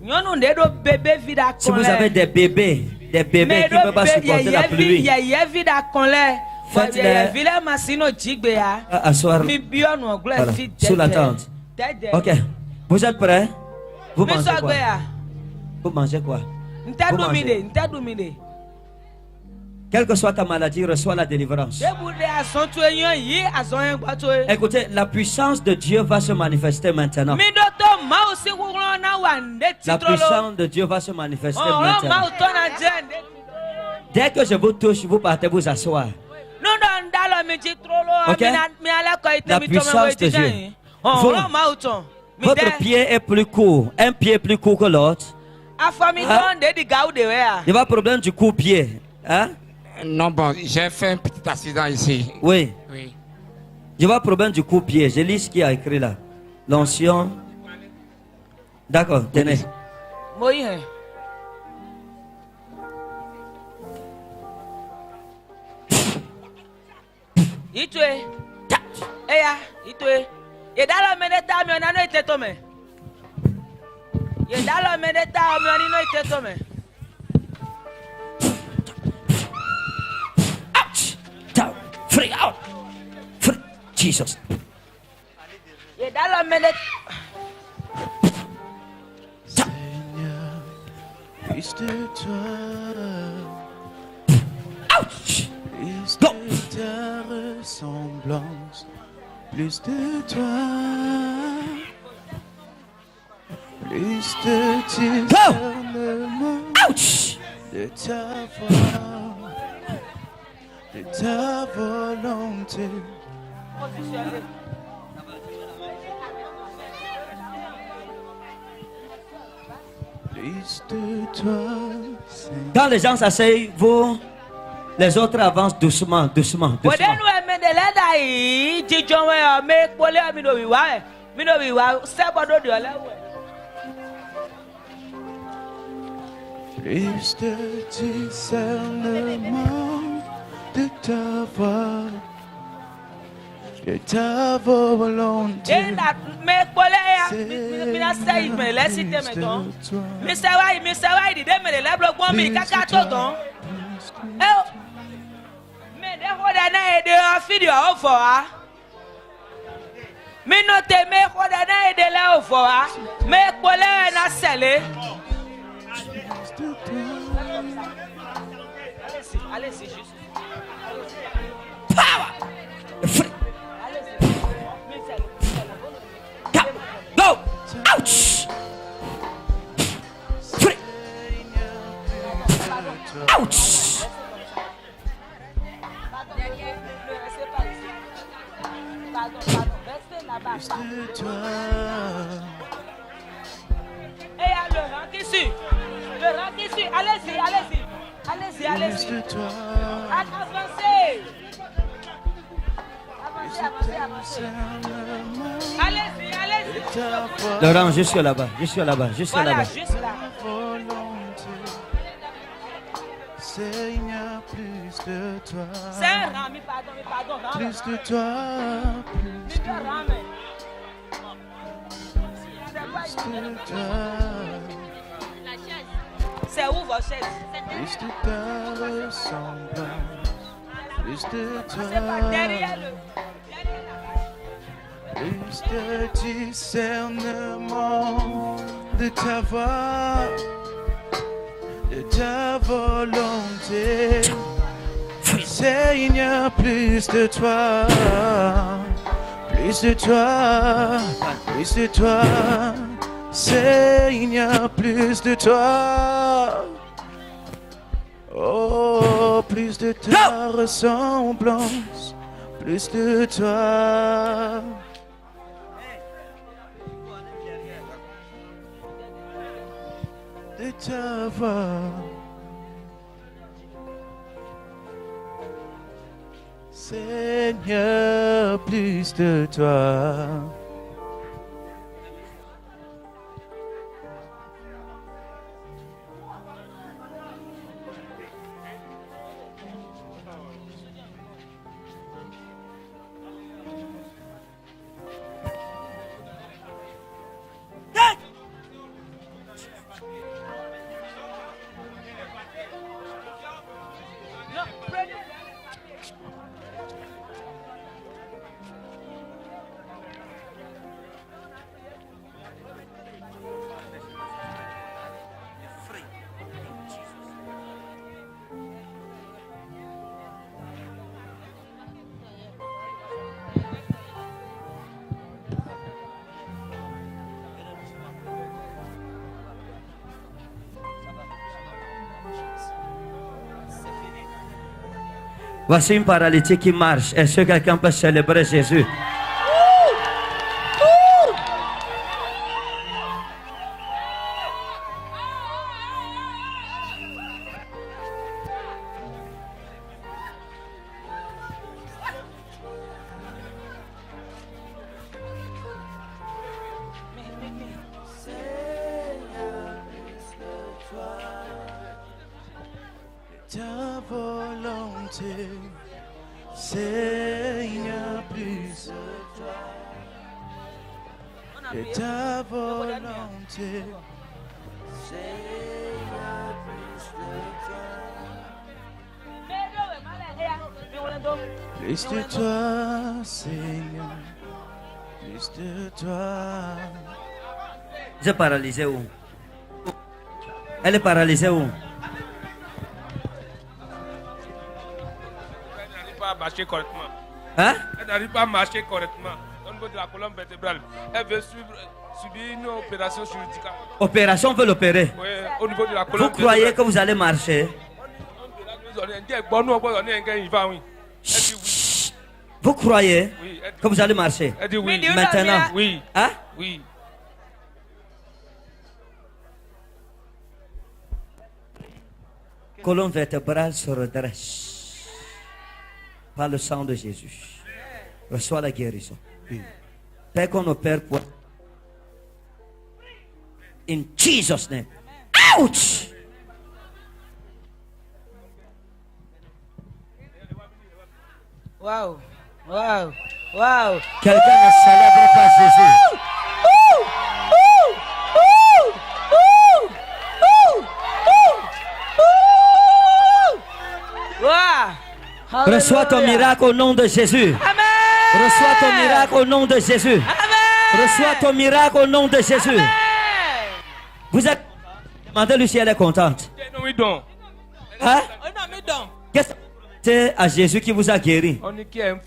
nyɔnu ɖe ɖo bébé vi ɖe si akɔ vous avez des bébés qui ne peuvent pas supporter la pluie, yɛyɛ vi ɖe akɔ lɛ. Faites-les- yɛyɛ vi ɖe masino dzigbea. asseoir mi biɔnu gblẽ voilà, fi sous la tente. dɛdɛ. Ok. Vous êtes prêts? Vous mi mangez sɔ quoi? gbea. Vous mangez quoi? ntɛ Vous ɖu mi mangez. ɖe ntɛ ɖu mi ɖe. Quelle que soit ta maladie, reçois la délivrance. debu ɖe azɔn to enyo yi azɔn yɛ gbɔ to ye. Écoutez, la puissance de Dieu va se manifester maintenant. mi ɖo to mawu si wúlɔ na wa ne La titrolo. puissance de Dieu va se manifester ɔlɔ maintenant. mawu tɔ na dze ne. Dès que je vous touche, vous partez vous asseoir. nuɖɔ ŋdalɔ mi titrolo. Ok. mi alɛ kɔ ite La mi tɔmɛ wo puissance de eti Dieu. dze. ɔlɔ mawu tɔ. mi Votre dɛ. pied est plus court. Un pied est plus court que l'autre. afɔmi Ah. dɔn de di gawu de wɛ ya. Il n'y a pas de problème du coup-pied. Hein? Non, bon, j'ai fait un petit accident ici. Oui. Oui. Je vois problème du coup-pied. Je lis ce qu'il y a écrit là. L'onction. D'accord, tenez. mo yi hɛ. itue eya itue yedalɔ me ɖe ta miɔ na no ite to me yedalɔ me ɖe ta miɔ ni no ite to me Ouch! Down. Free out. Free. Jesus. yedalɔ me ɖe. Plus de toi, Ouch! plus Go. de ta ressemblance, plus de toi, plus de discernement, Ouch! de ta voix, de ta volonté. Plus de toi, Seigneur. Quand les gens s'asseyent, vous, les autres avancent doucement, doucement, wòde doucement. nu eme de lɛ da yi dzidzɔ me yɔ me kpɔlɛ mi do wi wa yɛ mi do wi wa sɛbɔ do diɔ lɛ wɛ. Plus de discernement de ta voix, de ta volonté. ena me kpɔlɛ ya mi na sɛ yi me lɛ si te me tɔn mi sɛ wa yi dide me de lɛ blo gbɔn mi kaka to tɔn eo me de xɔ ɖe na ye de afi di o fɔ wa mi no te me xɔ ɖe na ye de lɛ o fɔ wa me kpɔlɛ yɛ na sɛle. Allez-y, juste. Power! Free. Go! Ouch! Free. Ouch! Plus de toi, Et le rang qui suit. Le rang qui suit. Allez-y, allez-y. Allez-y, plus allez-y. de toi, Avancez. Avancez, avancez, avancez. Allez-y, allez-y. ta voix, Laurent, jusque là-bas, jusque là-bas, jusque Voilà, là-bas. juste là. volonté. Seigneur, plus de toi, C'est un rang, mi pardon, rang. plus de toi, Mi deux rangs, mais. plus de toi, C'est où vos chaises? plus de ta ressemblance, plus de C'est pas derrière toi, le. plus de discernement de ta voix, de ta volonté. Seigneur, plus de toi, plus de toi, plus de toi. Seigneur, plus de toi. Oh, plus de ta ressemblance, plus de toi. De ta voix. Seigneur, plus de toi. Voici une paralytique qui marche. Est-ce que quelqu'un peut célébrer Jésus? Ta volonté, Seigneur, plus de toi. De ta volonté, Seigneur, plus de toi. Plus de toi, Seigneur, plus de toi. J'ai paralysé où? Elle est paralysée où? À marcher correctement. Hein? Elle n'arrive pas à marcher correctement au niveau de la colonne vertébrale. Elle veut subir une opération chirurgicale. Opération, on veut l'opérer. Oui, au niveau de la colonne Vous croyez que vous allez marcher? Chut. Vous croyez Oui, elle dit que vous allez marcher? Elle dit oui. Maintenant? Oui. Hein? Oui. Colonne vertébrale se redresse par le sang de Jésus. Reçois la guérison. Père qu'on opère pour. In Jesus' name. Ouch! Wow. Wow. Wow. Quelqu'un ne célèbre pas Jésus. Wow. Reçois ton Hallelujah. miracle au nom de Jésus. Amen. Reçois ton miracle au nom de Jésus. Amen. Reçois ton miracle au nom de Jésus. Amen. Vous êtes. Demandez-lui si elle est contente. Oui, donc. Hein? Oh non, mais donc. Qu'est-ce que c'est à Jésus qui vous a guéri? On est qui est un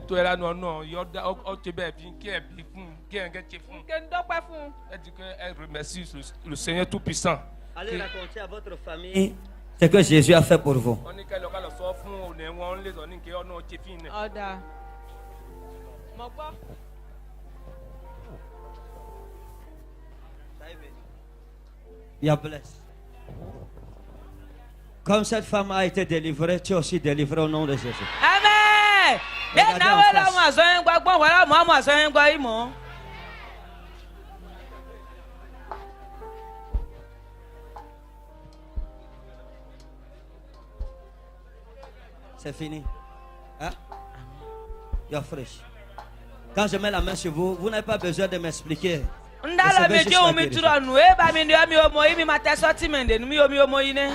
toile non, il y a au Tibet qui est qui est un gars qui est fou. Elle dit qu'elle remercie le Seigneur Tout-Puissant. Allez raconter à votre famille ce que Jésus a fait pour vous. On est qu'elle a le sort fou, on est on les on est qui on est fine. Order. Mon quoi? You are blessed. Comme cette femme a été délivrée, tu es aussi délivré au nom de Jésus. Amen. Regardez en face. C'est fini. Hein? You are fresh. Quand je mets la main sur vous, vous n'avez pas besoin de m'expliquer. Ndala Recevez me juste je la omi guérison. turo nu e ba mi ndio mi omo yi mi ma te so ti me nde nu mi omo yi ne.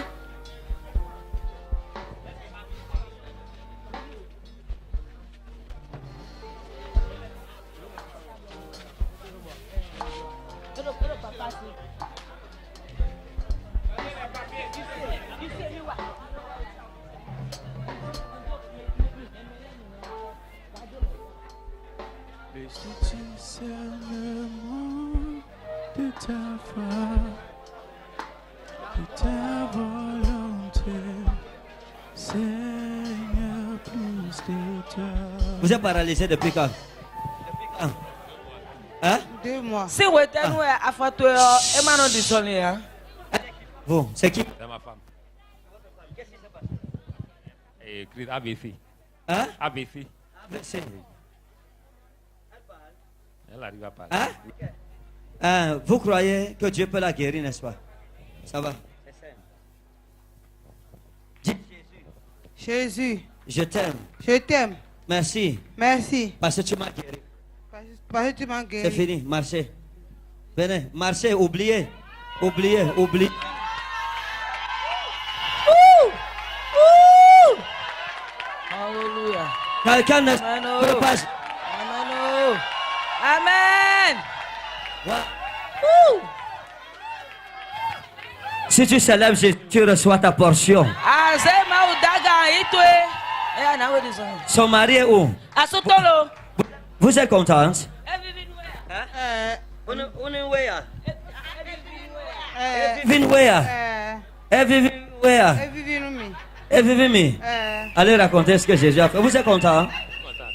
Le discernement de ta foi, de ta volonté, Seigneur, plus Vous êtes paralysé depuis quand? Hein? 2 mois. Si vous êtes nous à photo, Emmanuel Dissoni, hein? Vous, c'est qui? C'est ma femme. Et écrit ABC. Hein? ABC. ABC. Elle arrive à parler. Hein? Vous croyez que Dieu peut la guérir, n'est-ce pas? Ça va. Dis, Jésus, je t'aime. je t'aime. Merci. Merci. Parce que tu m'as guéri. Parce que tu m'as C'est guéri. fini. Marchez. Venez. Marchez. Oubliez. Oubliez. Oubliez. Alléluia. Quelqu'un ne Amen. peut pas. Amen. Amen. Ouais. Si tu célèbres Jésus, tu reçois ta portion. Azema udaga itwe. Eh, na we Dissoni. Son mari est où? Asutolo. Vous êtes contente? Vinwea. Vinwea. Vivimi. Allez raconter ce que Jésus a fait. Vous êtes content?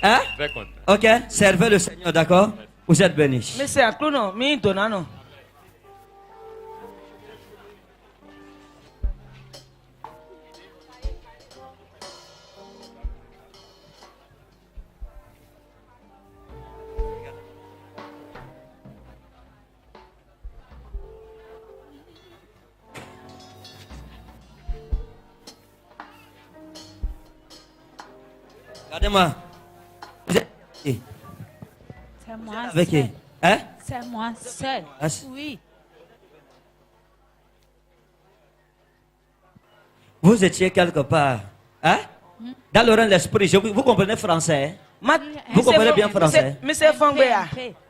Hein? Très content. Ok. Servez le Seigneur, d'accord? Vous êtes bénis. Mais c'est un clou, non? Mi donano. Regardez-moi. Vous êtes qui? C'est moi Avec qui? seul. Hein? C'est moi seul. Ah, Oui. Vous étiez quelque part. Hein? Dans le rang de l'esprit. Vous comprenez français? Hein? Vous comprenez bien français? Monsieur Fangbea.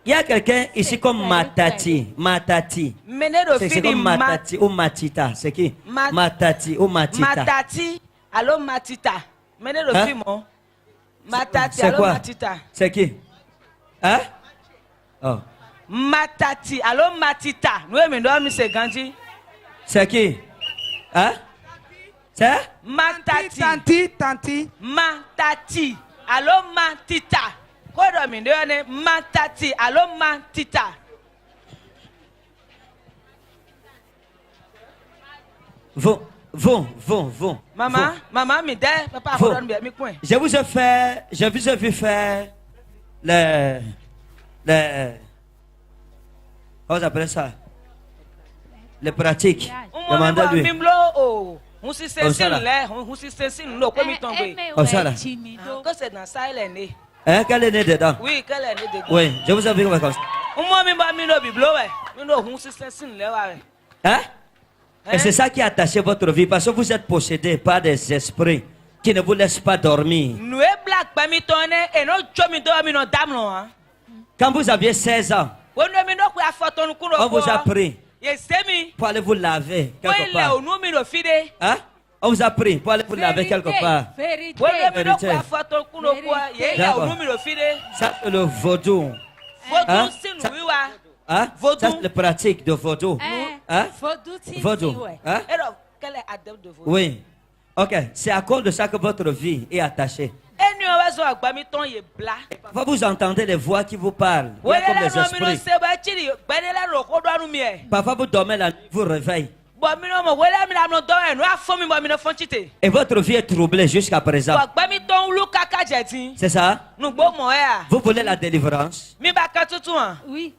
Il y a quelqu'un ici comme Matati. Matati. Menez le C'est fils comme Matati ou Matita. C'est qui? Matati ou Matita. Matati. Allô Matita. Menez le Hein? film. Hein? Matati. C'est Allô quoi? Matita. C'est qui? Hein? Oh. Matati. Allô Matita. Nous aimons monsieur Gandhi. C'est qui? Hein? C'est? Matati. Tanti. Matati. Allô Matita. Quoi de Matati. Allô Matita. Vous. Maman, mi dé, papa, Vous. donne bien, mi coin. Je vous ai vu faire comment on appelle ça? Les pratiques. Demandez-lui. Mimlo, oh, on s'y Comme sait ça, là. là, on s'y sait si nous, comme il tombe. Comme ça, là. Que c'est dans ça, elle est née. Hein? Quel est né dedans? Oui, qu'elle est née dedans. Oui, je vous ai vu comme ça. Moi, mi ba mi no biblo, ouais. Mi no, on s'y sait si nous, ouais. Hein? Et c'est ça qui a attaché votre vie parce que vous êtes possédé par des esprits qui ne vous laissent pas dormir. Nous est black, pas mi tonne, et non, chomi do mi no dame, non, hein. Quand vous aviez 16 ans, On ne mi no kwa photo nous kuno. on vous a pris Yes, semi. pour aller vous laver quelque Ouais, là, part. on nous mi no fide. Hein? On vous a pris pour aller vous laver quelque part. Vérité. Ouais, mi no Vérité. kwa photo kuno kwa. Yeah, là, on nous mi no fide. Ça, c'est le vaudou. Photo Hein? si nous, oui, ouais. Hein? Vaudou. Ça, c'est la pratique de vaudou. Hein? Vaudou. Hein? Alors, quel est adepte de vous? Oui. Ok. C'est à cause de ça que votre vie est attachée. Et nous, on va voir que mi ton ye bla. Parfois, vous entendez les voix qui vous parlent. Il y Ouais, a comme là, des non, mi no esprits. se ba chiri. Ben là, le ko do anu mi e. Parfois, vous dormez la nuit, vous réveillez. Bon, mi no mo, ouais, là, mi na no do e. No a fo mi bo mi no fon chite. Et votre vie est troublée jusqu'à présent. Bon, gba mi ton lu kaka jetin. C'est ça? Nu gbo mo e a. Vous voulez la délivrance? Mi ba ka tutu an. Oui.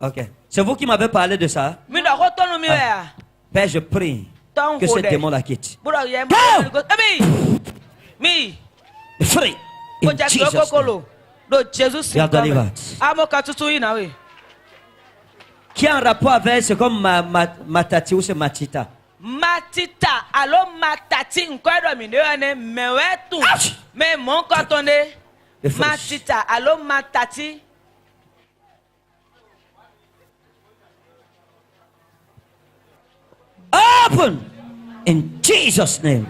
Ok. C'est vous qui m'avez parlé de ça? Mi do ko tonu mi e a. Père, je prie Ton que ko ce de. démon la quitte. Bro, ye Go! mo. Mi. Free. Ko In ja Jesus' ko name. kolo. Do Jesus You are delivered. Amo ka tutu yi na we. Qui a un rapport avec, c'est comme Matati ou c'est Matita. Matita, allo matati, nkwa do mi ne ane mewe tu. Ouch! Me mon kotonde. The flesh. Matita, allo matati. Open in Jesus' name.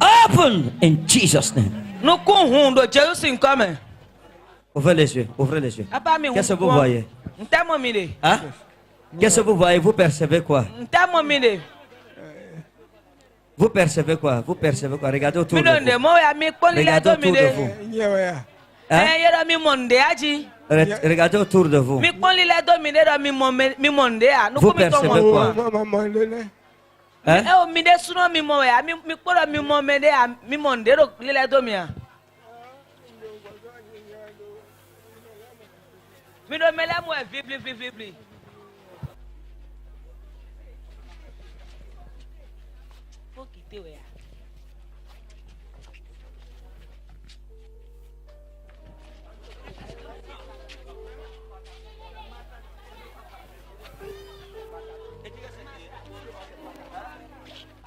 Open in Jesus' name. Nou kun hun do Jesus nkome. Ouvrez les yeux, ouvrez les yeux. Apa mi Qu'est-ce que vous voyez? Nta mo mi de. Hein? Qu'est-ce que vous voyez? Vous percevez quoi? Nta mo mi de. Vous percevez quoi? Vous percevez quoi? Regardez autour Mi de donde vous. mo ya mi kpɔn li la Regardez do mi autour de de. vous. Ɛ Hein? yɔrɔ mi mɔnde adzi. Regardez autour de vous. Mi kpɔn li la do mi de dɔ mi mɔnde a. Vous percevez quoi? Hein? Ɛ o mi de sunɔ mi mɔ ya mi kpɔ dɔ mi mɔ mɛ de a mi mɔnde do li la do mi a. Mi do mɛ la mo yɛ vibli. Faut quitter o ya.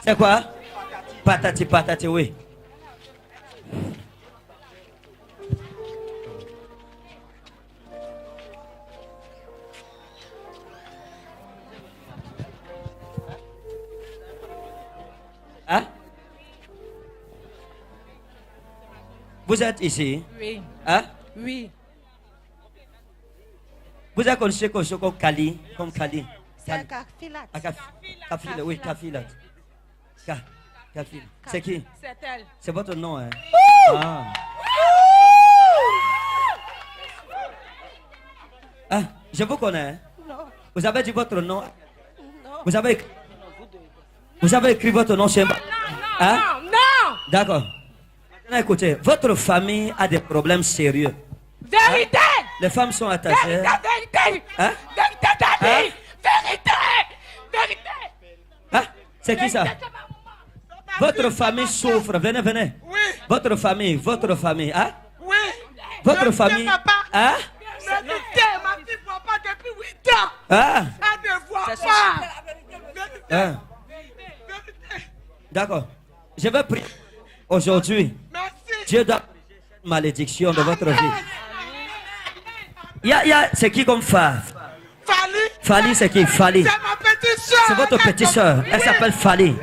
C'est quoi? Patati patati, oui. Hein? Vous êtes ici? Oui. Hein? Oui. Vous avez connu quelque chose comme Kali? Comme Kali? C'est Kafilat. Ah, Kafila, oui, Kafila. Kafila. C'est qui? C'est elle. C'est votre nom, hein? Ah. Ah, je vous connais. Hein? Non, Vous avez dit votre nom? non. Vous avez écrit votre nom chez moi? Hein? Non. D'accord. Maintenant, écoutez, votre famille a des problèmes sérieux. Vérité. Les femmes sont attachées. Vérité. Hein? Vérité, David. Hein? Vérité. Vérité. Hein? C'est qui ça? Votre famille souffre. Venez, venez. Oui. Votre famille, hein? Oui. Votre famille. Hein? Vérité, ma fille ne voit pas depuis 8 ans. Ah? Elle ne voit C'est pas. Hein? D'accord. Je vais prier aujourd'hui. Merci. Dieu donne malédiction de votre vie. C'est qui comme Fa? Fali. Fali, c'est qui? Fali. C'est ma petite soeur. C'est votre petite soeur. Elle s'appelle Fali.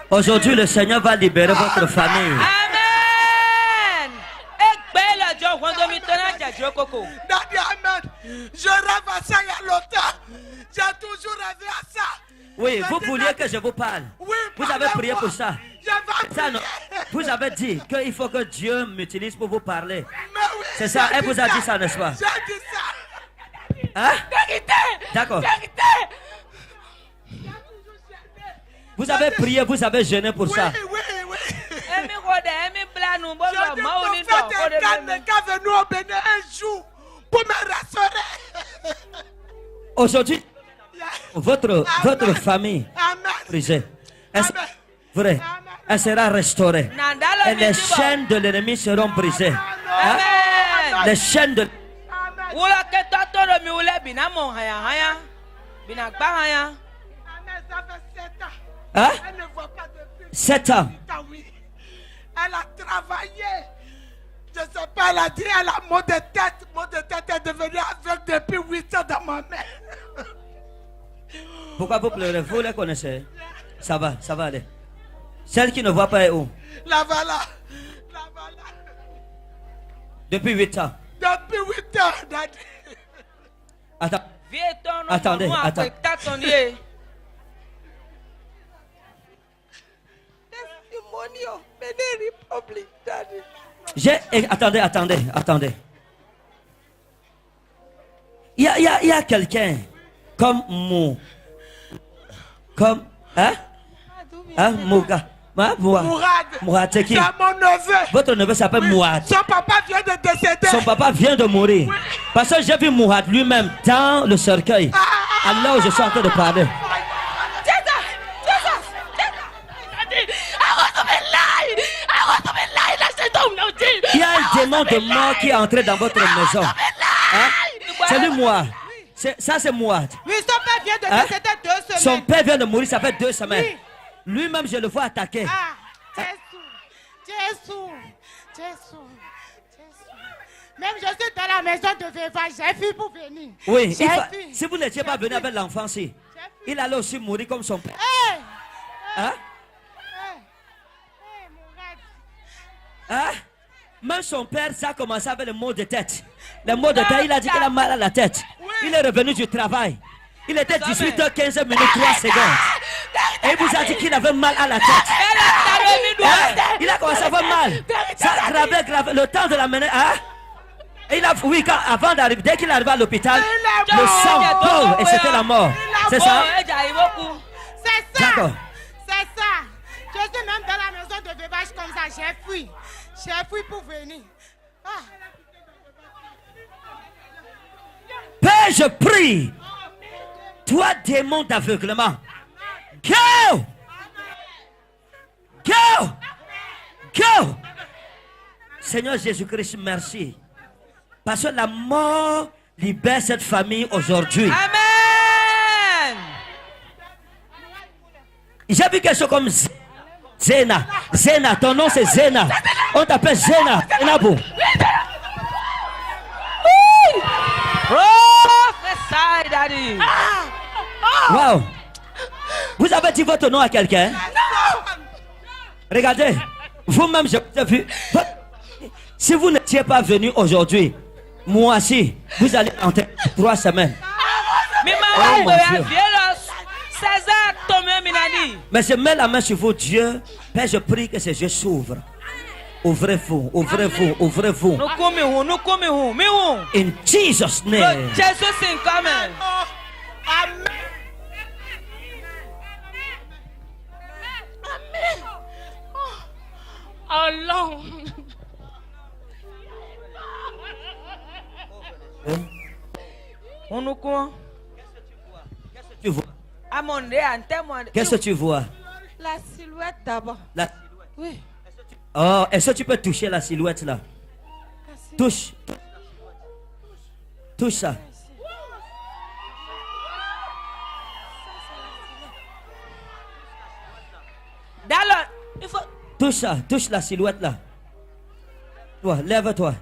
Aujourd'hui, le Seigneur va libérer votre famille. Amen. Egbe le jɔ wɔndo mi tɔna jajɛ koko. Daddy, amen. Je rêve à ça il y a longtemps. J'ai toujours rêvé à ça. Oui, vous vouliez que je vous parle. Oui, Vous avez prié pour ça. J'avais Ça, non. prié. Vous avez dit qu'il faut que Dieu m'utilise pour vous parler. Mais oui, C'est ça, j'ai elle vous a dit ça, n'est-ce pas? J'ai dit ça. Hein? Vérité. D'accord. Vérité. Vous avez prié, vous avez jeûné pour Oui, ça. oui, oui. Emi xɔ ɖe emi bla nu bo Je lɔ dis mawo ni que dɔ prophète ko de Ethan me. n'est qu'à venir au Bénin un jour pour me rassurer. Aujourd'hui, votre famille Amen. brisée. Amen. Vrai. Elle sera restaurée. Nanda Et lɔ les mi ti bɔ. chaînes de l'ennemi seront brisées. Hein? Amen. Les chaînes de... Amen. Wula ketɔ tɔ ɖe mi wule bina mɔ hayahaya bina gba haya. Amen. Ça fait 7 ans. Hein? Elle ne voit pas depuis 7 ans. 8 ans, oui. Elle a travaillé. Je ne sais pas, elle a dit, elle a mot de tête. Mot de tête est devenue aveugle depuis 8 ans dans ma main. Pourquoi vous pleurez? Vous les connaissez? Ça va aller. Celle qui ne voit pas est où? La voilà. La voilà. Depuis 8 ans. Depuis 8 ans, Daddy. Attends. Vie tɔ nɔ Attendez, mɔ attends. akɔ ta tɔn ye. Testimony of Benin Republic, Daddy. Attendez. Il y a quelqu'un comme Mourad, c'est qui? C'est mon neveu. Votre neveu s'appelle Mourad. Son papa vient de décéder. Son papa vient de mourir. Oui. Parce que j'ai vu Mourad lui-même dans le cercueil. Alors je suis en train de parler. Il y a un démon de mort qui est entré dans votre maison. Hein? C'est lui Mourad. Ça c'est Mourad. Oui, son père vient de Hein? décéder 2 semaines. Son père vient de mourir, ça fait 2 semaines. Oui. Lui-même, je le vois attaquer. Ah, Jésus. Même je suis dans la maison de Véva, j'ai fui pour venir. Oui, J'ai fui. si vous n'étiez pas venu avec l'enfant, si. J'ai Il allait aussi mourir comme son père. Hein? Hein? Même son père, ça a commencé avec le mot de tête. Le mot de tête, il a dit qu'il a mal à la tête. Il est revenu du travail. Il était 18h15 minutes 3 secondes. Et il vous a dit qu'il avait mal à la tête. Hein? Il a commencé à avoir mal. Ça gravait le temps de l'amener. Hein? Et il a, oui, avant d'arriver, dès qu'il arrive à l'hôpital, le sang coule et c'était la mort. C'est ça? C'est ça. D'accord. C'est ça. Je suis même dans la maison de bébage comme ça. J'ai fui. J'ai fui pour venir. Ah. Père, je prie. Toi, démon d'aveuglement. Go! Go! Go! Seigneur Jésus-Christ, merci. Parce que la mort libère cette famille aujourd'hui. Amen. J'ai vu quelque chose comme Zena. Zena, ton nom c'est Zena. On t'appelle Zena. Enabo. Prophesy, daddy. Wow. Vous avez dit votre nom à quelqu'un? Regardez. Vous-même, je vous ai vu. Si vous n'étiez pas venu aujourd'hui, moi aussi, vous allez entrer 3 semaines. Oh, mon Dieu. Mais je mets la main sur vous, Dieu. Père, je prie que ces yeux s'ouvrent. Ouvrez-vous, ouvrez-vous, ouvrez-vous. In Jesus' name. Jesus is coming. Amen. Allah. On nous quoi? Tu vois? Qu'est-ce que tu vois? La silhouette d'abord. La... Oui. Oh, est-ce que tu peux toucher la silhouette là? Touche. Touche ça. Il faut... Touche ça. Touche la silhouette là. Toi, lève-toi.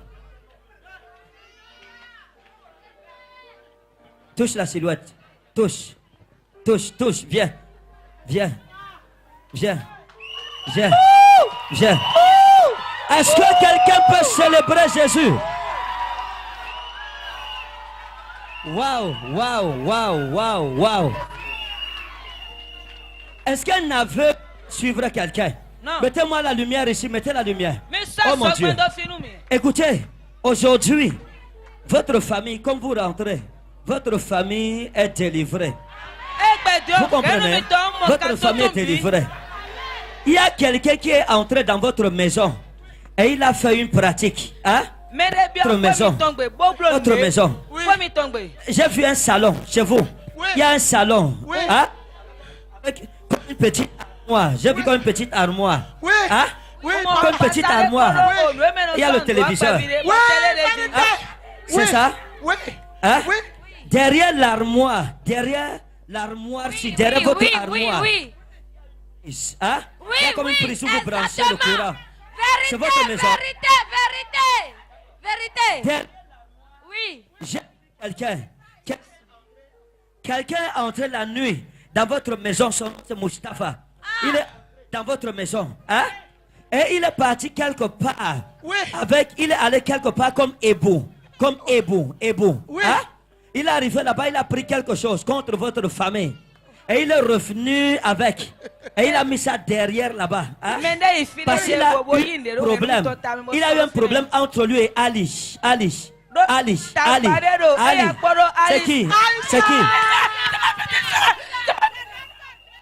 Touche la silhouette. Touche. Touche, touche. Viens. Viens. Viens. Viens. Viens. Est-ce que quelqu'un peut célébrer Jésus? Waouh, waouh, waouh, waouh, waouh. Est-ce qu'un aveu suivra quelqu'un? Non. Mettez-moi la lumière ici, mettez la lumière. Mais ça, Oh mon Dieu. mais... Écoutez, aujourd'hui, votre famille, comme vous rentrez, votre famille est délivrée. Vous comprenez? Votre famille est délivrée. Il y a quelqu'un qui est entré dans votre maison et il a fait une pratique. Hein? Votre maison. Votre maison. J'ai vu un salon chez vous. Il y a un salon. Hein? Avec une petite armoire. J'ai vu comme une petite armoire. Hein? Comme une petite armoire. Il y a le téléviseur. Hein? C'est ça? Hein? Derrière l'armoire. Derrière l'armoire, si derrière votre armoire. Hein? Il y a comme une prise où vous branchez le courant. C'est votre maison. Vérité. Oui. Quelqu'un est entré la nuit dans votre maison, son nom c'est Mustapha. Il est dans votre maison. Hein? Et il est parti quelque part. Il est allé quelque part comme Ébou. Comme Ébou. Hein? Il est arrivé là-bas, il a pris quelque chose contre votre famille. Et il est revenu avec. Et il a mis ça derrière là-bas. Hein? Parce qu'il a eu un problème. Il a eu un problème entre lui et Ali. C'est qui? C'est qui?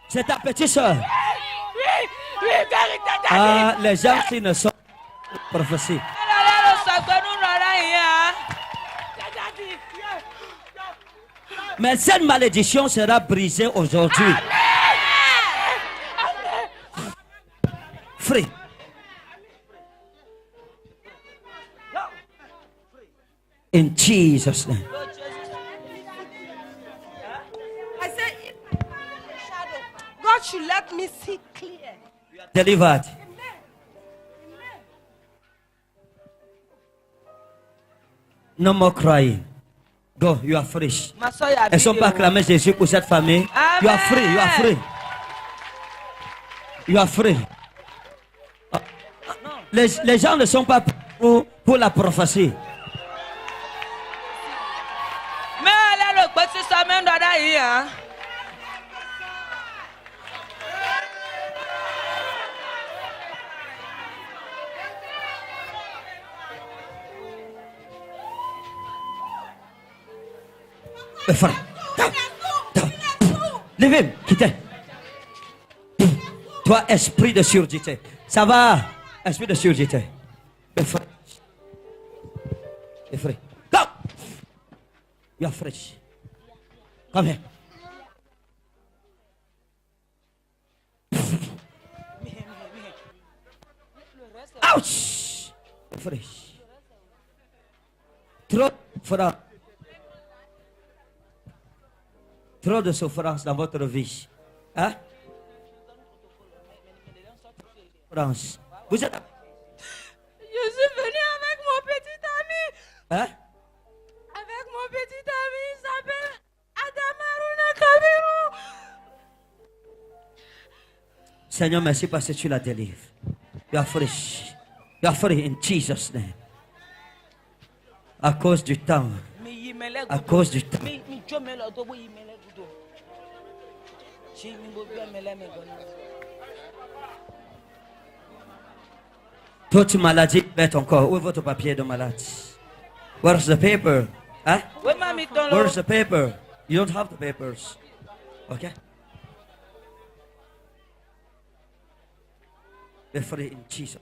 C'est ta petite soeur. Ah, les gens qui ne sont pas prophéties. Mais cette malédiction sera brisée aujourd'hui. Free. In Jesus' name. I said, shadow. God should let me see clear. Delivered. No more crying. Go, you are free. Ma soeur, il y a Elles ne sont vidéo. pas acclamées Jésus pour cette famille. You are free, you are free. You are free. Ah, les gens ne sont pas pour la prophétie. Mais elle est le petit semaine d'Adaï, hein. Mais frère, levez-moi, quittez. Toi, esprit de surdité. Ça va, esprit de surdité. Mais frère. Mais frère. Go! You are fresh. Come here. Ouch! Fresh. Trop fort. Trop de souffrance dans votre vie. Hein? Souffrance. Vous êtes... Je suis venue avec mon petit ami. Hein? Avec mon petit ami, il s'appelle Adamaruna Kabiru. Seigneur, merci parce que tu la délivres. You are free. You are free in Jesus' name. À cause du temps. À cause du temps. Toute maladie met ton corps. Où est votre papier de malade? Where's the paper? Huh? Where's the paper? You don't have the papers. Okay? Be free in Jesus.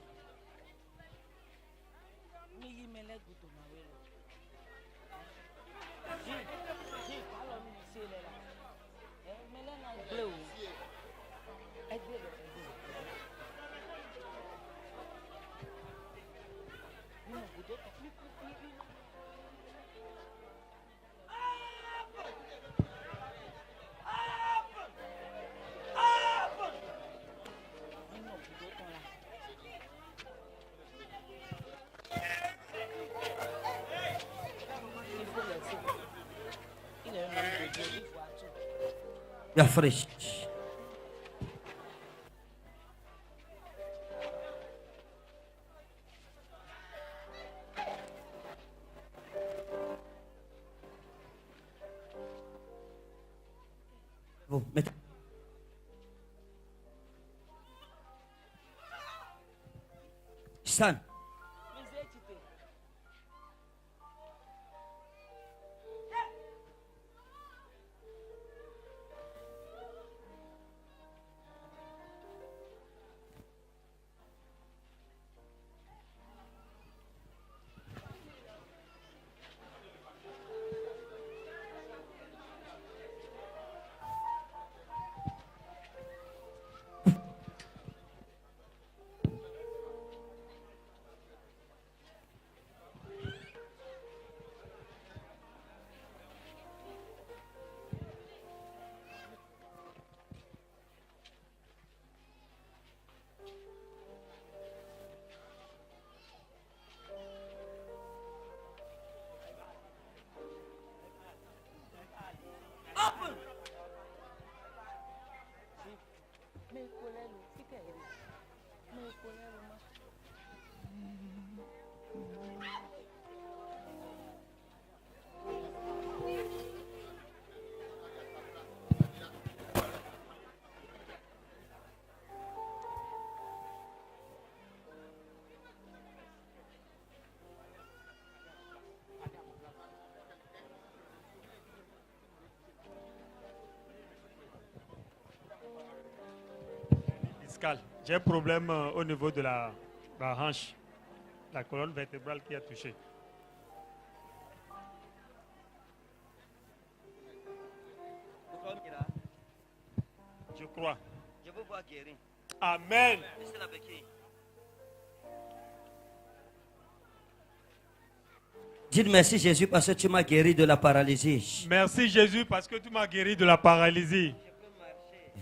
You are free. Vous mettez. Stand. J'ai un problème au niveau de la hanche, la colonne vertébrale qui a touché. Je crois. Je veux voir guérir. Amen. Dites merci Jésus parce que tu m'as guéri de la paralysie. Merci Jésus parce que tu m'as guéri de la paralysie.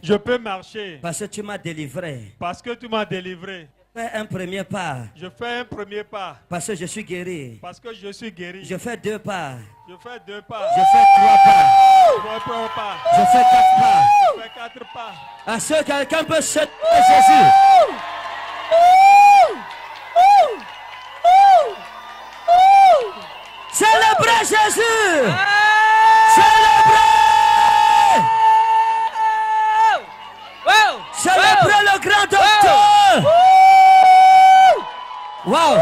Je peux marcher. Parce que tu m'as délivré. Parce que tu m'as délivré Fais un premier pas. Je fais un premier pas Parce que je suis guéri. parce que je suis guéri. Je fais 2 pas. Je fais 2 pas. Je fais 3 pas. 3 pas. Je fais 4 pas. Je fais 4 pas. À ce quelqu'un peut se Jésus. Célébrez Jésus. Célébrez. Wow! Célébrez le grand docteur. Wow.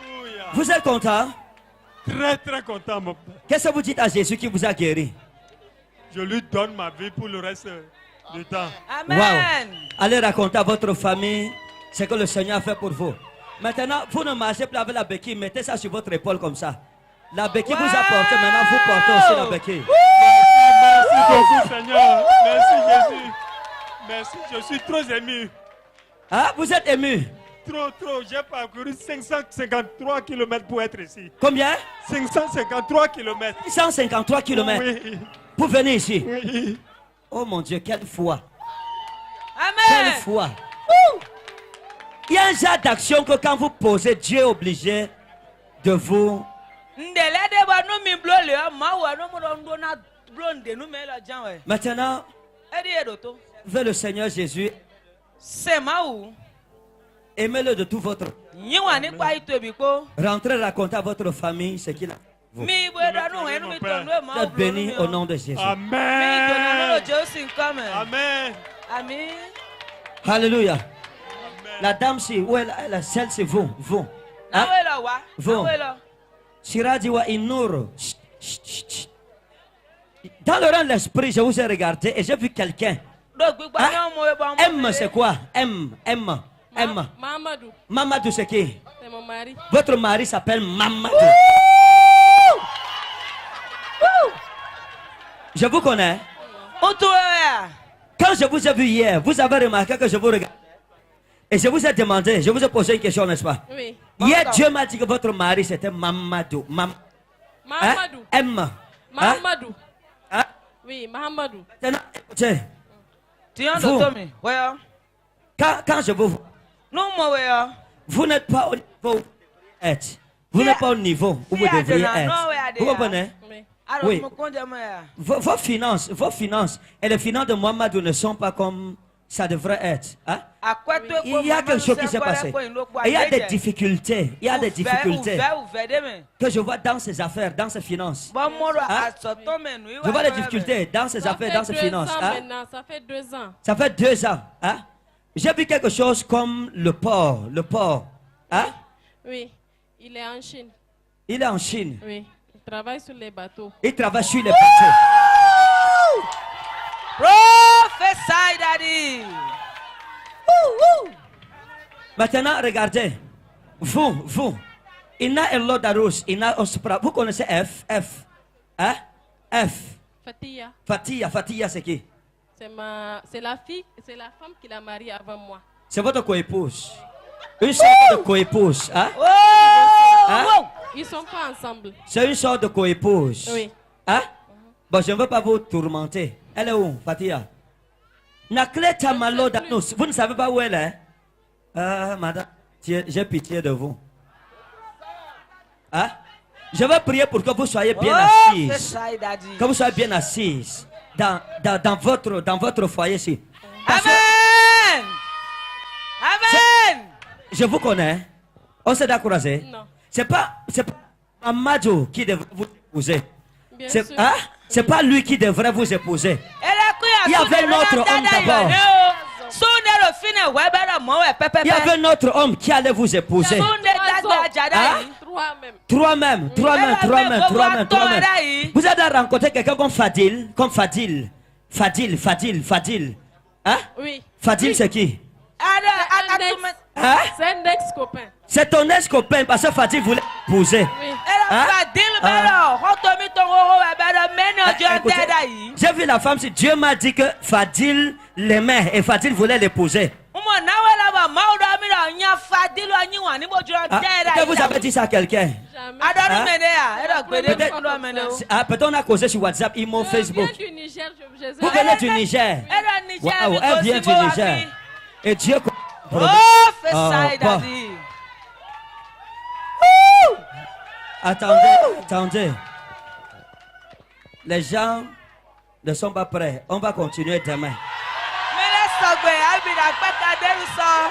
Alléluia. Vous êtes content? Très très content mon père. Qu'est-ce que vous dites à Jésus qui vous a guéri? Je lui donne ma vie pour le reste du temps. Amen. Wow. Allez raconter à votre famille ce que le Seigneur a fait pour vous. Maintenant, vous ne marchez plus avec la béquille, mettez ça sur votre épaule comme ça. La béquille vous a porté, maintenant vous portez aussi la béquille. Merci beaucoup Seigneur. Merci Jésus. Merci, je suis trop ému. Ah, vous êtes ému? Trop. J'ai parcouru 553 km pour être ici. Combien? 553 km. 153 km Oui. pour venir ici. Oui. Oh mon Dieu, quelle foi! Quelle Amen. foi! Il y a un genre d'action que quand vous posez, Dieu est obligé de vous... Ndele de ba no mi blo le ma wa no mo ndo na blo nde no me la jan we. Maintenant, E di edoto. vers le Seigneur Jésus, Se ma wu. aimez-le de tout votre... Yin wa ni pa ito bi ko. Rentrez raconter à votre famille ce qu'il a. Vous Mi bo da no enu mi to no ma êtes bénis au nom de Jésus. Mi to na no Amen. Josin come. Amen. Amen. Alléluia. La dame, si, où elle est, celle, c'est vous. Vous. Na Hein? we lo wa. Vous. Na we lo. Shiradiwa Inur. Chut, chut, chut, chut. Dans le rang de l'esprit, je vous ai regardé et j'ai vu quelqu'un. Do gbigba Hein? ni mo e ba mo. M, c'est quoi? M. Mamadou, Mamadou, c'est qui? c'est mon mari. Votre mari s'appelle Mamadou. Je vous connais. O to ya. Quand je vous ai vu hier, vous avez remarqué que je vous regarde. Et je vous ai demandé, je vous ai posé une question, n'est-ce pas? Oui. Hier, Dieu m'a dit que votre mari c'était Mamadou. Mahamadou. M. Hein? Mahamadou. Hein? Oui, Mahamadou. Maintenant, écoutez, Ti an Vous. do to mi. We yo. quand je vous vois, No mo we yo. vous n'êtes pas au niveau où vous devriez être. Vous n'êtes pas au niveau où vous devriez être. Vous comprenez? Oui. Aro Oui. mo konje mo ya. Vos finances et les finances de Mamadou ne sont pas comme ça devrait être. Hein? Akweto Il y a quelque chose qui s'est passé. Et il y a des difficultés. Il y a des difficultés que je vois dans ses affaires, dans ses finances. Hein? Je vois des difficultés dans ses affaires, dans ses finances. Hein? Maintenant, ça fait 2 ans. Ça fait 2 ans. Hein? J'ai vu quelque chose comme le port. Le port. Hein? Oui, il est en Chine. Il est en Chine. Oui, il travaille sur les bateaux. Il travaille sur les bateaux. Prophesy, daddy. Maintenant, regardez. Vous. Ina Elo Darus, Ina Ospra. Vous connaissez F? F. Hein? F. Fatia. Fatia, c'est qui? C'est la femme qu'il a mariée avant moi. C'est votre coépouse. Une sorte de coépouse. Hein? Hein? Ils sont pas ensemble. C'est une sorte de coépouse. Oui. Hein? Bon, je ne veux pas vous tourmenter. Elle est où, Fatia? Nakleta Malo Danus. Vous ne savez pas où elle est? Madame, j'ai pitié de vous. Hein? Je vais prier pour que vous soyez bien assise. Que vous soyez bien assise dans votre foyer ici. Amen. Amen. Je vous connais. On s'est d'accord? Non. C'est pas Amadou qui devrait vous épouser. Bien sûr. Hein? C'est pas lui qui devrait vous épouser. Il y avait notre homme d'abord. Il y avait notre homme qui allait vous épouser. Hein? 3 même. Vous avez rencontré quelqu'un comme Fadil. Fadil. Hein? Oui. Fadil, c'est qui? Hein? C'est un ex-copain. C'est ton ex-copain parce que Fadil voulait épouser. Oui. Hein? Écoutez, j'ai vu la femme, si Dieu m'a dit que Fadil l'aimait et Fadil voulait l'épouser. Que vous avez dit ça à quelqu'un? Peut-être on a causé sur WhatsApp, Imo, Facebook. Du Niger, Vous venez du Niger. Wow, elle vient du Niger. Et Dieu Oh, fais Ah, ça, pas. daddy. Attendez. Les gens ne sont pas prêts. On va continuer demain. Mais laisse tomber, Albina, pas cadet ou ça.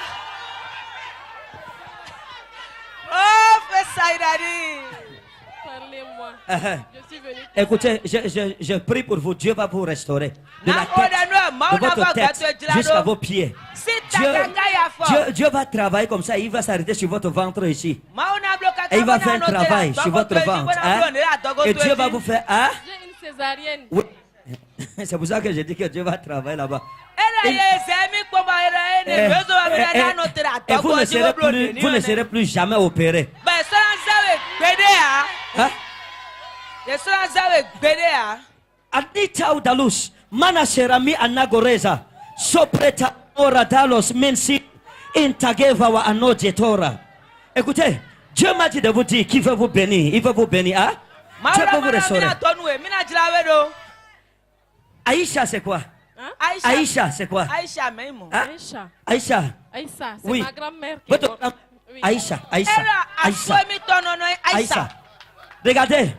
Oh, fais ça, daddy. Parlez-moi. Je suis venue. Écoutez, je prie pour vous. Dieu va vous restaurer. De la Na tête, oda no, ma de ona votre va tête gato jusqu'à ejilado. vos pieds. Si Dieu, takaka ya fo. Dieu va travailler comme ça. Il va s'arrêter sur votre ventre ici. Ma ona bloka Et il va kama faire un na no travail tela, sur dogo votre toji, ventre. bona Hein? blonde, la dogo Et Dieu va toji. vous faire... Hein? J'ai une césarienne. Oui. C'est pour ça que je dis que Dieu va travailler là-bas. Era ye zemi kpoma era ene mezo wa mina na no tela Et vous dogo ne ji serez wo blonde plus, ni vous ne one. serez plus jamais opéré. Ba sora zawe gbede ya. Hein? Ye sora zawe gbede ya. Anita Udalus, Manaserami Anagoreza, Sopreta Oradalos Mensi, Intageva wa Anojetora. Écoutez, Dieu m'a dit de vous dire qu'il veut vous bénir. Il veut vous bénir. Hein? Ma Dieu ona veut vous mana restaurer. mina tonue, mina jilawe do. Aïcha, c'est quoi? Aïcha. Aïcha, c'est quoi? Aïcha Meimo. Hein? Aïcha. Aïcha. Aïcha, c'est Oui. ma grand-mère qui Votre porte. Oui. Aïcha, Aïcha, Era Aïcha, aswemi tonono Aïcha. Aïcha. Regardez,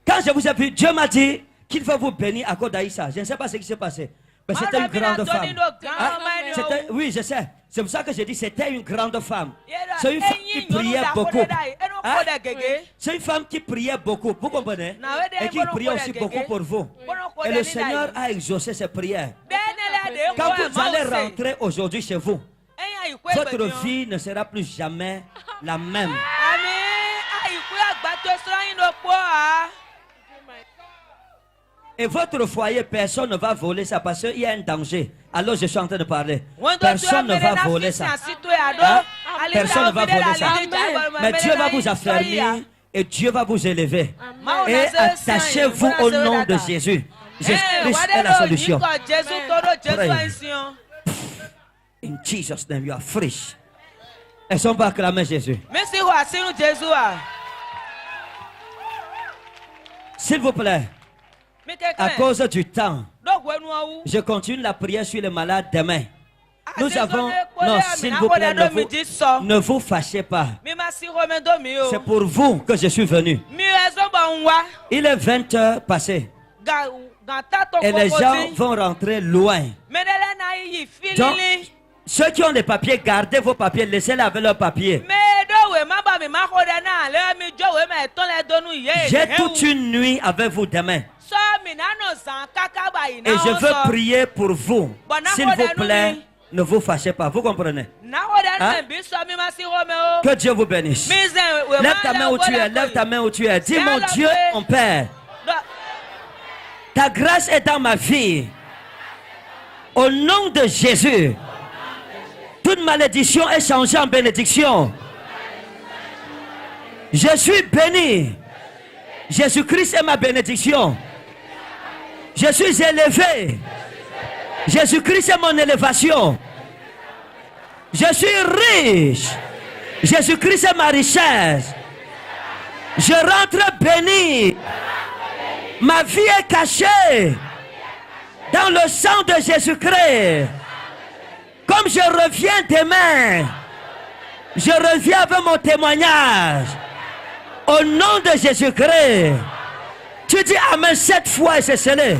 quand je vous ai vu, Dieu m'a dit qu'il veut vous bénir à cause d'Aïcha. Je ne sais pas ce qui s'est passé. Mais c'était une grande femme. Hein? Oui, je sais. C'est pour ça que je dis c'était une grande femme. C'est une femme qui priait beaucoup. Hein? C'est une femme qui priait beaucoup. Vous comprenez? Et qui priait aussi beaucoup pour vous. Et le Seigneur a exaucé ses prières. Quand vous allez rentrer aujourd'hui chez vous, votre vie ne sera plus jamais la même. Et votre foyer, personne ne va voler ça parce qu'il y a un danger. Alors je suis en train de parler. Personne ne va voler ça. Hein? Personne ne va voler ça. Mais Dieu va vous affermir et Dieu va vous élever. Et attachez-vous au nom de Jésus. Jésus-Christ est la solution. Pray. In Jesus' name, you are free. Est-ce qu'on va acclamer Jésus? S'il vous plaît, à cause du temps, je continue la prière sur les malades demain. Nous avons... Non, s'il vous plaît, ne vous fâchez pas. C'est pour vous que je suis venu. Il est 20 heures passées. Et les gens vont rentrer loin. Donc, ceux qui ont des papiers, gardez vos papiers, laissez-les avec leurs papiers. J'ai toute une nuit avec vous demain. Et je veux prier pour vous. S'il vous plaît, ne vous fâchez pas. Vous comprenez? Hein? Que Dieu vous bénisse. Lève ta main où tu es. Lève ta main où tu es. Dis, mon Dieu, mon Père, ta grâce est dans ma vie. Au nom de Jésus, toute malédiction est changée en bénédiction. Je suis béni. Jésus-Christ est ma bénédiction. Je suis élevé. Jésus-Christ est mon élévation. Je suis riche. Jésus-Christ est ma richesse. Je rentre béni. Ma vie est cachée dans le sang de Jésus-Christ. Comme je reviens demain, je reviens avec mon témoignage. Au nom de Jésus-Christ. Tu dis Amen 7 fois et c'est scellé.